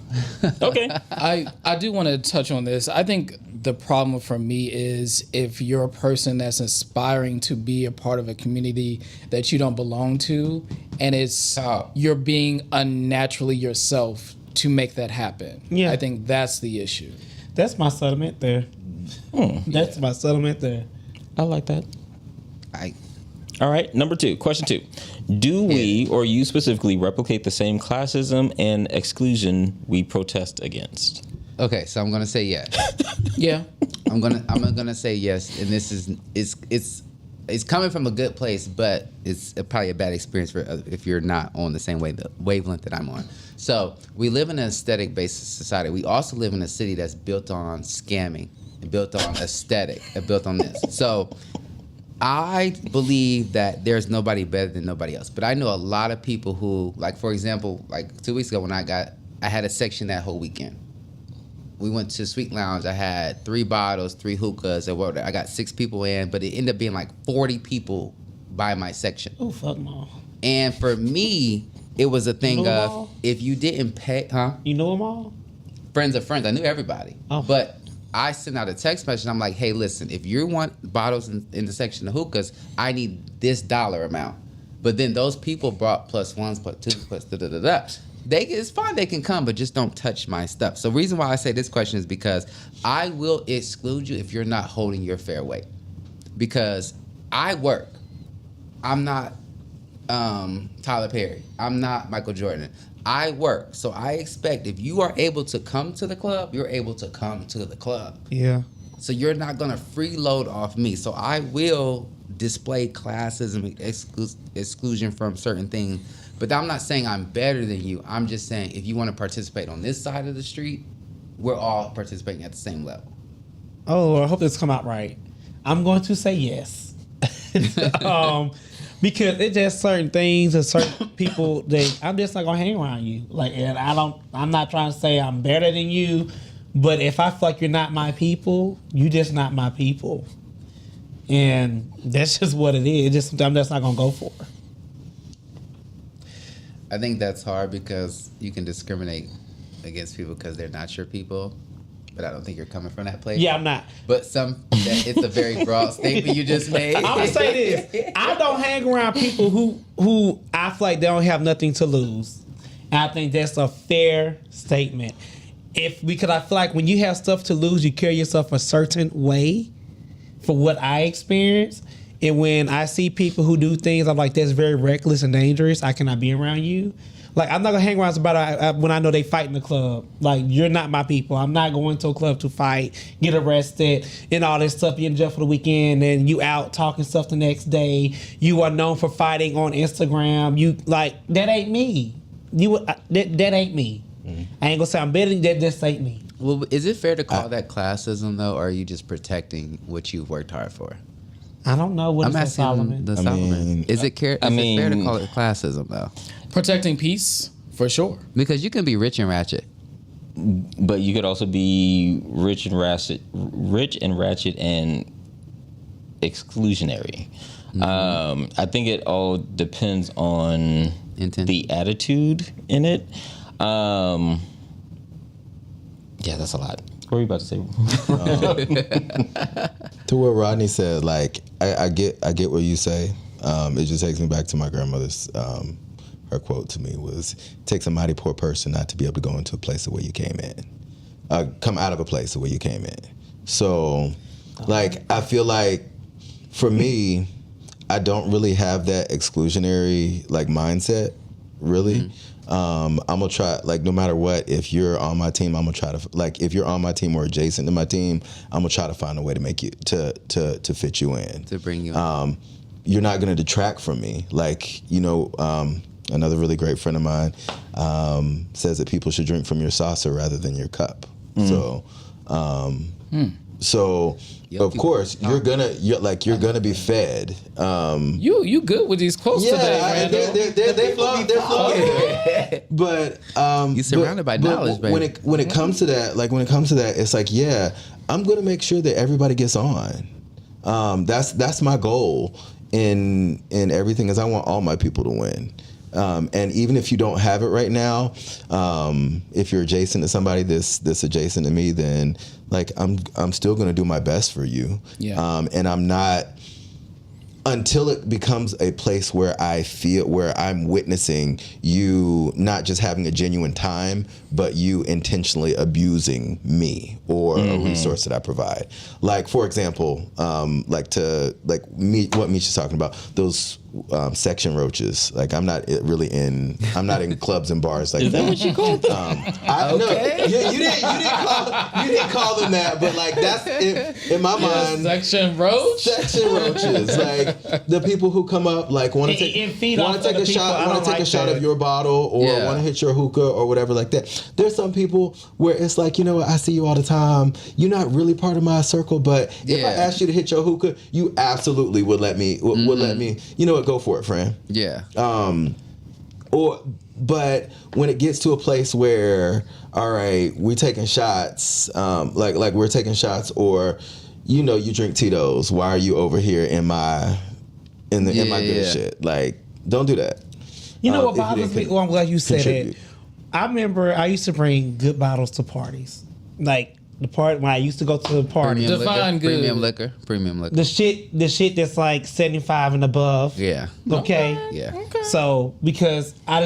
[SPEAKER 4] Okay.
[SPEAKER 3] I do want to touch on this. I think the problem for me is if you're a person that's aspiring to be a part of a community that you don't belong to, and it's you're being unnaturally yourself to make that happen.
[SPEAKER 1] Yeah.
[SPEAKER 3] I think that's the issue.
[SPEAKER 1] That's my settlement there. That's my settlement there.
[SPEAKER 4] I like that.
[SPEAKER 5] I
[SPEAKER 4] All right, number 2, question 2. Do we, or you specifically, replicate the same classism and exclusion we protest against?
[SPEAKER 5] Okay, so I'm gonna say yes.
[SPEAKER 3] Yeah.
[SPEAKER 5] I'm gonna say yes, and this is it's coming from a good place, but it's probably a bad experience for if you're not on the same wavelength that I'm on. So we live in an aesthetic-based society. We also live in a city that's built on scamming, and built on aesthetic, and built on this. So I believe that there's nobody better than nobody else. But I know a lot of people who, like, for example, like 2 weeks ago when I had a section that whole weekend. We went to Sweet Lounge. I had 3 bottles, 3 hookahs, and I got 6 people in, but it ended up being like 40 people by my section.
[SPEAKER 1] Oh, fuck no.
[SPEAKER 5] And for me, it was a thing
[SPEAKER 1] You know them
[SPEAKER 5] of
[SPEAKER 1] all?
[SPEAKER 5] if you didn't pay,
[SPEAKER 1] You know them all?
[SPEAKER 5] friends of friends. I knew everybody.
[SPEAKER 1] Oh.
[SPEAKER 5] But I sent out a text message. I'm like, hey, listen, if you want bottles in the section of hookahs, I need this dollar amount. But then those people brought plus ones, plus twos, plus da-da-da-da. It's fine, they can come, but just don't touch my stuff. So the reason why I say this question is because I will exclude you if you're not holding your fair weight. Because I work. I'm not Tyler Perry. I'm not Michael Jordan. I work. So I expect if you are able to come to the club, you're able to come to the club.
[SPEAKER 1] Yeah.
[SPEAKER 5] So you're not going to freeload off me. So I will display classism, exclusion from certain things. But I'm not saying I'm better than you. I'm just saying if you want to participate on this side of the street, we're all participating at the same level.
[SPEAKER 1] Oh, I hope this come out right. I'm going to say yes. Because it's just certain things and certain people that I'm just not gonna hang around you. Like, and I'm not trying to say I'm better than you, but if I feel like you're not my people, you just not my people. And that's just what it is. I'm just not gonna go for it.
[SPEAKER 5] I think that's hard because you can discriminate against people because they're not your people. But I don't think you're coming from that place.
[SPEAKER 1] Yeah, I'm not.
[SPEAKER 5] But it's a very broad statement you just made.
[SPEAKER 1] I'm gonna say this: I don't hang around people who I feel like they don't have nothing to lose. And I think that's a fair statement. Because I feel like when you have stuff to lose, you carry yourself a certain way. For what I experience, and when I see people who do things, I'm like, that's very reckless and dangerous. I cannot be around you. Like, I'm not gonna hang around somebody when I know they fight in the club. Like, you're not my people. I'm not going to a club to fight, get arrested, and all this stuff. You're in jail for the weekend, and you out talking stuff the next day. You are known for fighting on Instagram. You like that ain't me. That ain't me. Mm-hmm. I ain't gonna say I'm better than that. Just ain't me.
[SPEAKER 5] Well, is it fair to call that classism though, or are you just protecting what you've worked hard for?
[SPEAKER 1] I don't know what
[SPEAKER 5] I'm
[SPEAKER 1] is Solomon.
[SPEAKER 5] Solomon. Is it fair to call it classism though?
[SPEAKER 3] Protecting peace, for sure.
[SPEAKER 5] Because you can be rich and ratchet.
[SPEAKER 4] But you could also be rich and ratchet and exclusionary. Mm-hmm. I think it all depends on the attitude in it. Yeah, that's a lot. What were you about to say?
[SPEAKER 2] To what Rodney said, like I get what you say. It just takes me back to my grandmother's. Her quote to me was, "It takes a mighty poor person not to be able to go into a place the way you came in, come out of a place the way you came in." So, like, I feel like for me, I don't really have that exclusionary like mindset, really. Mm-hmm. I'm gonna try, like, no matter what, if you're on my team, I'm gonna try to, like, if you're on my team or adjacent to my team, I'm gonna try to find a way to make you, to fit you in.
[SPEAKER 5] To bring you in.
[SPEAKER 2] You're not gonna detract from me. Like, another really great friend of mine says that people should drink from your saucer rather than your cup. Mm. So, of course, you're gonna be fed.
[SPEAKER 3] You good with these quotes today, Randall?
[SPEAKER 2] They're flowing. But
[SPEAKER 5] you're surrounded by knowledge, baby.
[SPEAKER 2] When it comes to that, it's like, yeah, I'm gonna make sure that everybody gets on. That's my goal in everything, is I want all my people to win. And even if you don't have it right now, if you're adjacent to somebody that's adjacent to me, then like I'm still going to do my best for you. Yeah. And I'm not, until it becomes a place where I'm witnessing you not just having a genuine time, but you intentionally abusing me or a resource that I provide. Like, for example, what Meech is talking about, those section roaches. Like, I'm not in clubs and bars like that. Is that what you called them? You didn't call them that, but like that's in my mind.
[SPEAKER 3] Section roaches,
[SPEAKER 2] like the people who come up, like want to take a shot of your bottle, or want to hit your hookah or whatever like that. There's some people where it's like, I see you all the time. You're not really part of my circle, but if I asked you to hit your hookah, you absolutely would let me. Would let me. You know what? Go for it, friend. Yeah. But when it gets to a place where, all right, we're taking shots, like we're taking shots, or you drink Tito's. Why are you over here in my good shit? Like, don't do that.
[SPEAKER 1] You know what bothers me? Well, I'm glad you said it. I remember I used to bring good bottles to parties, like the part when I used to go to the party.
[SPEAKER 5] Premium liquor.
[SPEAKER 1] The shit that's like 75 and above.
[SPEAKER 5] Yeah.
[SPEAKER 1] Okay.
[SPEAKER 5] Yeah.
[SPEAKER 1] Okay. So because I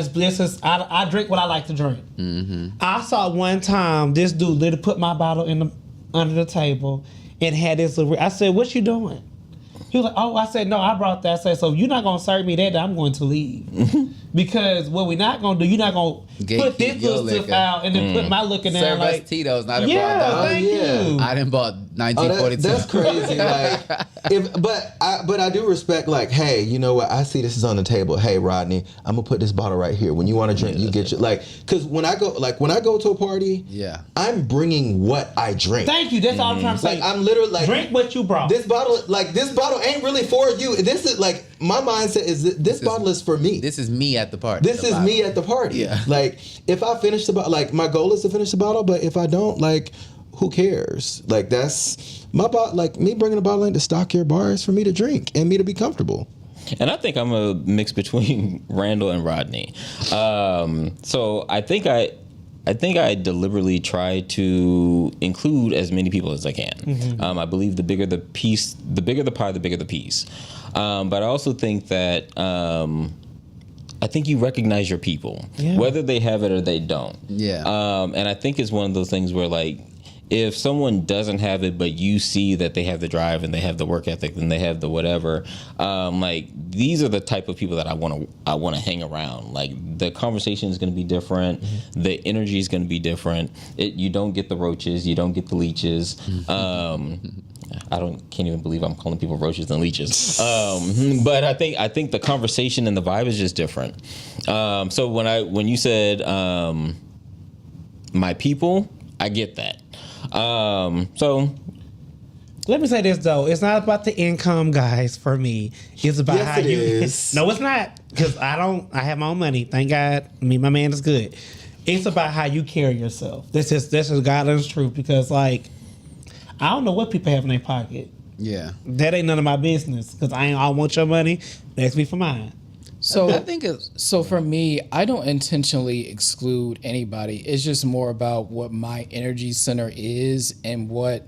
[SPEAKER 1] drink what I like to drink. Mm-hmm. I saw one time this dude literally put my bottle under the table and had this. I said, "What you doing?" He was like, "Oh," I said, "No, I brought that." I said, "So you're not gonna serve me that? I'm going to leave." Because what we're not gonna do, you're not gonna put this little stuff out and then put my liquor down.
[SPEAKER 5] Serve
[SPEAKER 1] like
[SPEAKER 5] us Tito's, not
[SPEAKER 1] thank you.
[SPEAKER 5] I done bought 1942.
[SPEAKER 2] That's crazy. Like, but I do respect. Like, hey, you know what? I see this is on the table. Hey, Rodney, I'm gonna put this bottle right here. When you want to drink, you get your because when I go to a party, I'm bringing what I drink.
[SPEAKER 1] Thank you. That's all I'm trying to say.
[SPEAKER 2] Like, I'm literally like,
[SPEAKER 1] drink what you brought.
[SPEAKER 2] This bottle ain't really for you. This is like my mindset is this bottle is for me.
[SPEAKER 5] This is me at the party.
[SPEAKER 2] This is me at the party.
[SPEAKER 5] Yeah.
[SPEAKER 2] Like if I finish the bottle, like my goal is to finish the bottle, but if I don't, like who cares? Like that's my bottle. Like me bringing a bottle in to stock your bar is for me to drink and me to be comfortable.
[SPEAKER 4] And I think I'm a mix between Randall and Rodney. So I think I deliberately try to include as many people as I can. Mm-hmm. I believe the bigger the piece, the bigger the pie, the bigger the piece. But I also think that I think you recognize your people, whether they have it or they don't. Yeah. And I think it's one of those things where like, if someone doesn't have it, but you see that they have the drive and they have the work ethic and they have the whatever, like these are the type of people that I want to hang around. Like the conversation is going to be different, the energy is going to be different. You don't get the roaches, you don't get the leeches. Can't even believe I'm calling people roaches and leeches. But I think the conversation and the vibe is just different. So when you said my people, I get that. So
[SPEAKER 1] let me say this though, it's not about the income, guys. For me, it's about how you.
[SPEAKER 2] Is.
[SPEAKER 1] No, it's not, because I have my own money. Thank God. My man is good. It's about how you carry yourself. This is God's truth. Because like, I don't know what people have in their pocket.
[SPEAKER 5] Yeah,
[SPEAKER 1] that ain't none of my business. Because I want your money. Ask me for mine.
[SPEAKER 3] So I think so for me, I don't intentionally exclude anybody. It's just more about what my energy center is and what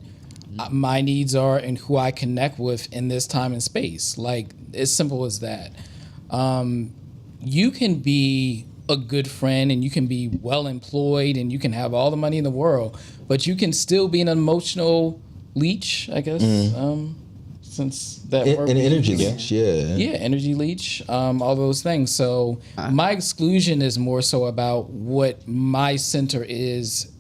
[SPEAKER 3] my needs are and who I connect with in this time and space. Like, as simple as that. You can be a good friend and you can be well employed and you can have all the money in the world, but you can still be an emotional leech, I guess. Since that word
[SPEAKER 2] an energy leech,
[SPEAKER 3] energy leech, all those things. So my exclusion is more so about what my center is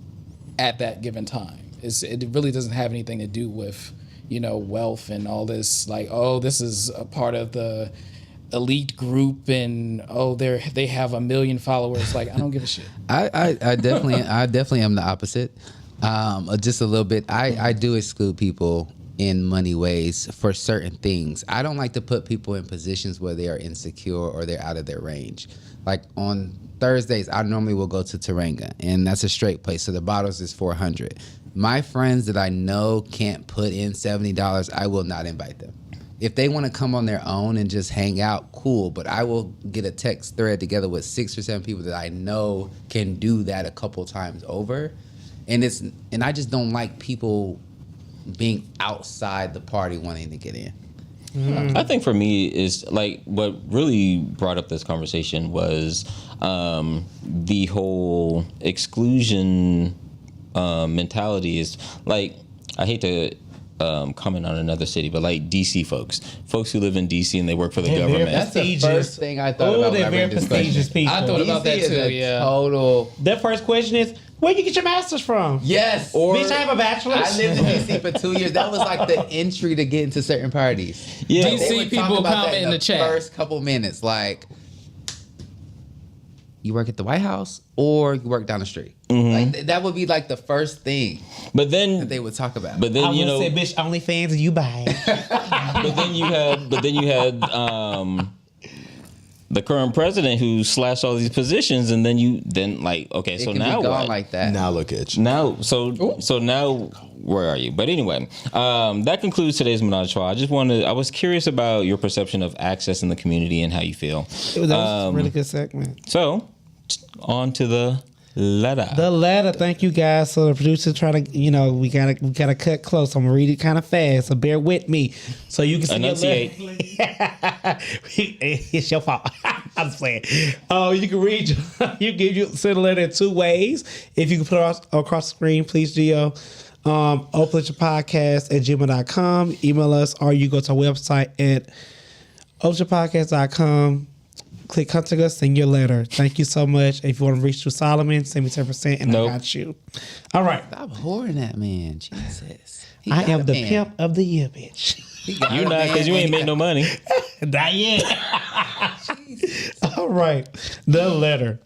[SPEAKER 3] at that given time. It really doesn't have anything to do with, wealth and all this. Like, oh, this is a part of the elite group, and they have 1 million followers. Like, I don't give a shit.
[SPEAKER 5] I definitely am the opposite. Just a little bit. I do exclude people in money ways for certain things. I don't like to put people in positions where they are insecure or they're out of their range. Like on Thursdays, I normally will go to Taranga, and that's a straight place. So the bottles is $400. My friends that I know can't put in $70, I will not invite them. If they want to come on their own and just hang out, cool. But I will get a text thread together with 6 or 7 people that I know can do that a couple times over. And I just don't like people being outside the party wanting to get in.
[SPEAKER 4] I think for me is like what really brought up this conversation was the whole exclusion mentality is like, I hate to comment on another city, but like DC folks who live in DC and they work for the government.
[SPEAKER 5] That's the first thing I thought about.
[SPEAKER 1] They're very prestigious people.
[SPEAKER 3] I thought about that too. Yeah.
[SPEAKER 5] Total.
[SPEAKER 1] Their first question is, where you get your master's from?
[SPEAKER 5] Yes.
[SPEAKER 1] Or bitch, I have a bachelor's.
[SPEAKER 5] I lived in DC for 2 years. That was like the entry to get into certain parties.
[SPEAKER 3] Yeah. DC people comment in the chat.
[SPEAKER 5] First couple minutes, like, you work at the White House or you work down the street. Mm-hmm. Like that would be like the first thing.
[SPEAKER 4] But then
[SPEAKER 5] that they would talk about.
[SPEAKER 4] But then
[SPEAKER 1] I would say, bitch, OnlyFans and you buy it.
[SPEAKER 4] But then you had the current president who slashed all these positions, and then like, okay, so now what?
[SPEAKER 5] Like that.
[SPEAKER 2] Now look at you.
[SPEAKER 4] Now, so now where are you? But anyway, that concludes today's Menage a Trois. I was curious about your perception of access in the community and how you feel.
[SPEAKER 1] That was a really good segment.
[SPEAKER 4] So, on to the letter.
[SPEAKER 1] The letter. Thank you guys. So the producer trying to, we gotta cut close. I'm gonna read it kind of fast, so bear with me, so you can see
[SPEAKER 4] enunciate.
[SPEAKER 1] It's your fault. I'm just playing. You can read. You send a letter in 2 ways. If you can put it across the screen, please, Gio. openrelationshippodcast@gmail.com. Email us, or you go to our website at openrelationshippodcast.com. Click contact us, send your letter. Thank you so much. If you want to reach to Solomon, send me 10% and I got you. All right.
[SPEAKER 5] Stop whoring that man. Jesus.
[SPEAKER 1] I am the pimp of the year, bitch.
[SPEAKER 4] You not, because you ain't made no money.
[SPEAKER 1] Not yet. All right. The letter.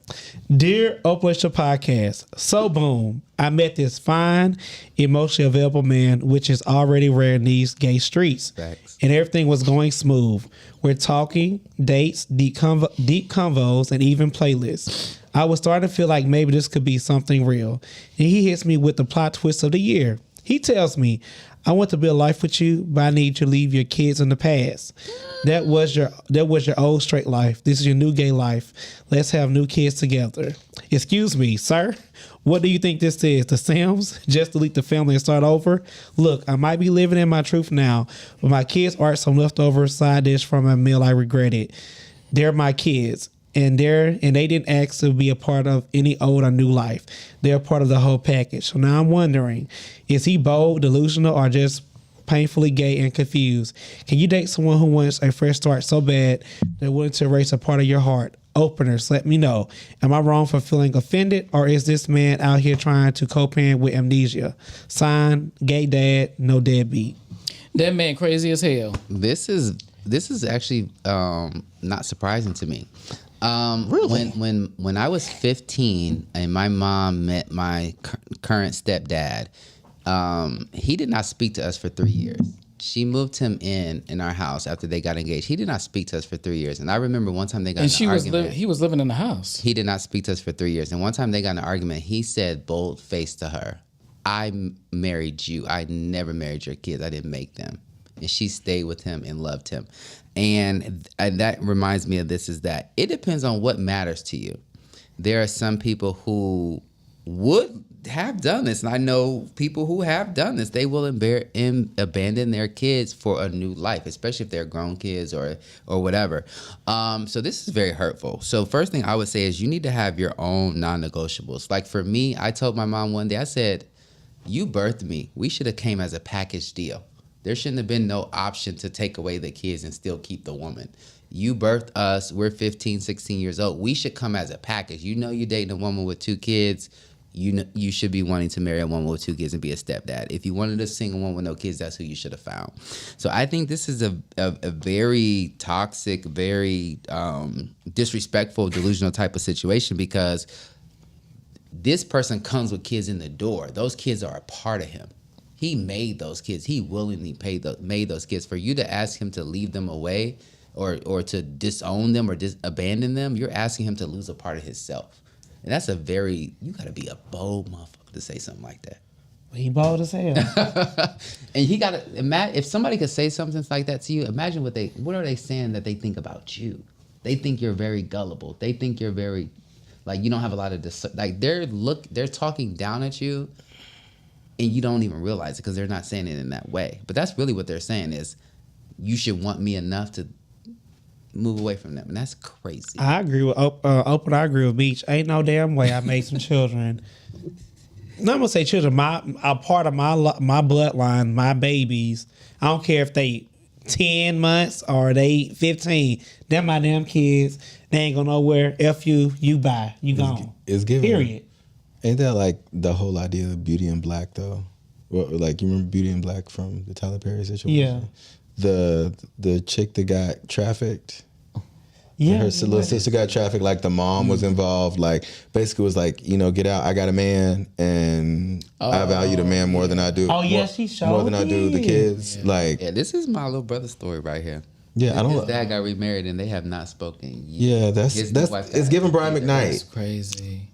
[SPEAKER 1] Dear Open Relationship Podcast, so boom, I met this fine, emotionally available man, which is already rare in these gay streets.
[SPEAKER 5] Facts.
[SPEAKER 1] And everything was going smooth. We're talking, dates, deep convos, and even playlists. I was starting to feel like maybe this could be something real. And he hits me with the plot twist of the year. He tells me, I want to build life with you, but I need you to leave your kids in the past. That was your old straight life. This is your new gay life. Let's have new kids together. Excuse me, sir. What do you think this is? The Sims? Just delete the family and start over? Look, I might be living in my truth now, but my kids aren't some leftover side dish from a meal I regretted. They're my kids. And they didn't ask to be a part of any old or new life. They're a part of the whole package. So now I'm wondering, is he bold, delusional, or just painfully gay and confused? Can you date someone who wants a fresh start so bad they're willing to erase a part of your heart? Openers, let me know. Am I wrong for feeling offended, or is this man out here trying to co-parent with amnesia? Sign, gay dad, no deadbeat.
[SPEAKER 3] That man crazy as hell.
[SPEAKER 5] This is actually not surprising to me.
[SPEAKER 1] Really?
[SPEAKER 5] When I was 15 and my mom met my current stepdad, he did not speak to us for 3 years. She moved him in our house after they got engaged. He did not speak to us for 3 years. And I remember one time they got in an argument.
[SPEAKER 3] He was living in the house.
[SPEAKER 5] He did not speak to us for 3 years. And one time they got in an argument. He said bold-faced to her, I married you. I never married your kids. I didn't make them. And she stayed with him and loved him. And that reminds me of this, is that it depends on what matters to you. There are some people who would have done this, and I know people who have done this. They will abandon their kids for a new life, especially if they're grown kids or whatever. So this is very hurtful. So first thing I would say is you need to have your own non-negotiables. Like for me, I told my mom one day, I said, you birthed me. We should have came as a package deal. There shouldn't have been no option to take away the kids and still keep the woman. You birthed us. We're 15, 16 years old. We should come as a package. You know you're dating a woman with 2 kids. You should be wanting to marry a woman with 2 kids and be a stepdad. If you wanted a single one with no kids, that's who you should have found. So I think this is a very toxic, very disrespectful, delusional type of situation, because this person comes with kids in the door. Those kids are a part of him. He made those kids. He willingly made those kids. For you to ask him to leave them away or to disown them or abandon them, you're asking him to lose a part of himself. And that's you got to be a bold motherfucker to say something like that.
[SPEAKER 1] He bold as hell.
[SPEAKER 5] And he got to imagine, if somebody could say something like that to you, imagine what are they saying that they think about you? They think you're very gullible. They think you're very, like, you don't have a lot of, they're talking down at you. And you don't even realize it because they're not saying it in that way. But that's really what they're saying is, you should want me enough to move away from them. And that's crazy.
[SPEAKER 1] I agree with Open. I agree with Meech. Ain't no damn way I made some children. No, I'm gonna say children. A part of my bloodline, my babies. I don't care if they 10 months or they 15. They're my damn kids. They ain't going nowhere. F you bye. You gone.
[SPEAKER 2] It's given.
[SPEAKER 1] Period.
[SPEAKER 2] Ain't that like the whole idea of Beauty in Black though? Like, you remember Beauty in Black from the Tyler Perry situation?
[SPEAKER 1] Yeah.
[SPEAKER 2] The chick that got trafficked.
[SPEAKER 1] Yeah.
[SPEAKER 2] Her little sister got trafficked. Like the mom was involved. Like basically was like, get out. I got a man, and I value the man more than I do.
[SPEAKER 1] Oh yeah, she showed
[SPEAKER 2] more than I do the kids.
[SPEAKER 5] Yeah.
[SPEAKER 2] Like,
[SPEAKER 5] yeah, this is my little brother's story right here.
[SPEAKER 2] Yeah,
[SPEAKER 5] His dad got remarried and they have not spoken.
[SPEAKER 2] Yeah, that's it's giving Brian McKnight.
[SPEAKER 3] That's crazy.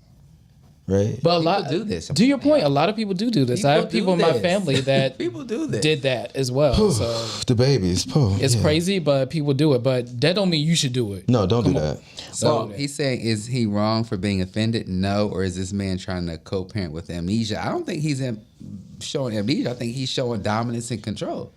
[SPEAKER 2] Right.
[SPEAKER 3] But a lot
[SPEAKER 5] people do this.
[SPEAKER 3] To your point, a lot of people do this. I have people in my family that
[SPEAKER 5] people do this.
[SPEAKER 3] Did that as well. So
[SPEAKER 2] the babies.
[SPEAKER 3] It's crazy, but people do it. But that don't mean you should do it.
[SPEAKER 2] No, don't do that.
[SPEAKER 5] So he's saying, is he wrong for being offended? No. Or is this man trying to co-parent with amnesia? I don't think he's showing amnesia. I think he's showing dominance and control.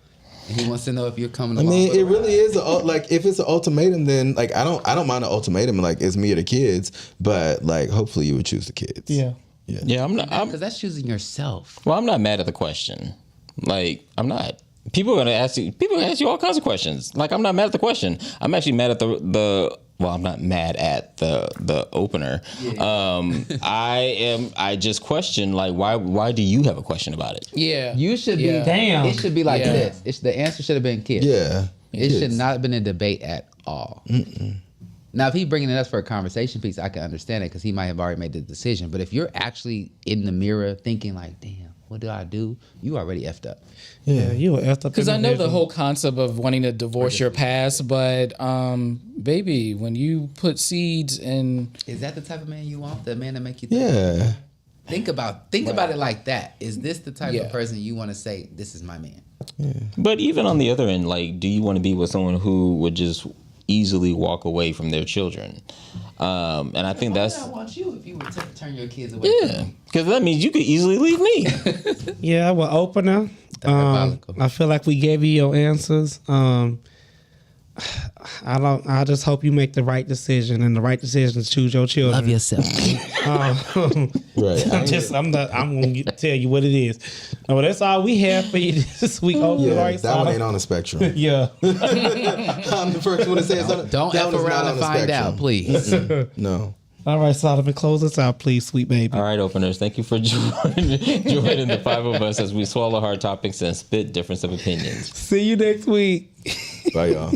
[SPEAKER 5] And he wants to know if you're coming along.
[SPEAKER 2] I mean, it really is like, if it's an ultimatum, then like I don't mind an ultimatum. Like, it's me or the kids, but like hopefully you would choose the kids.
[SPEAKER 1] Yeah.
[SPEAKER 4] Yeah, I'm not,
[SPEAKER 5] because that's choosing yourself.
[SPEAKER 4] Well, I'm not mad at the question. Like, I'm not. People are gonna ask you. People ask you all kinds of questions. Like, I'm not mad at the question. I'm actually mad at the. Well, I'm not mad at the opener. Yeah. I just question, like, why do you have a question about it?
[SPEAKER 3] Yeah.
[SPEAKER 5] You should be.
[SPEAKER 1] Damn.
[SPEAKER 5] It should be like this. The answer should have been kids.
[SPEAKER 2] Yeah.
[SPEAKER 5] It should not have been a debate at all.
[SPEAKER 2] Mm-mm.
[SPEAKER 5] Now, if he's bringing it up for a conversation piece, I can understand it because he might have already made the decision. But if you're actually in the mirror thinking like, damn, what do I do? You already effed up.
[SPEAKER 1] Yeah, you were effed up.
[SPEAKER 3] Because I know the whole concept of wanting to divorce your past, but baby, when you put seeds in,
[SPEAKER 5] Is that the type of man you want? The man to make you think?
[SPEAKER 2] Yeah.
[SPEAKER 5] Think about it like that. Is this the type of person you want to say, this is my man?
[SPEAKER 4] But even on the other end, like, do you want to be with someone who would just easily walk away from their children? And I think that's...
[SPEAKER 5] I want you if you were to turn your kids away.
[SPEAKER 4] Yeah, because that means you could easily leave me.
[SPEAKER 1] Yeah, well, opener. I feel like we gave you your answers. I just hope you make the right decision, and the right decision is choose your children.
[SPEAKER 5] Love yourself.
[SPEAKER 2] Right.
[SPEAKER 1] I'm gonna tell you what it is. No, that's all we have for you this week.
[SPEAKER 2] Yeah, that one ain't on the spectrum.
[SPEAKER 1] Yeah.
[SPEAKER 2] I'm the first one to say something.
[SPEAKER 5] Don't
[SPEAKER 2] That
[SPEAKER 5] F
[SPEAKER 2] one is not
[SPEAKER 5] around
[SPEAKER 2] on
[SPEAKER 5] and
[SPEAKER 2] the
[SPEAKER 5] find
[SPEAKER 2] spectrum.
[SPEAKER 5] out, please.
[SPEAKER 2] No.
[SPEAKER 1] All right, Solomon, close us out, please, sweet baby.
[SPEAKER 4] All right, openers, thank you for joining the five of us as we swallow hard topics and spit difference of opinions.
[SPEAKER 1] See you next week.
[SPEAKER 2] Bye, y'all.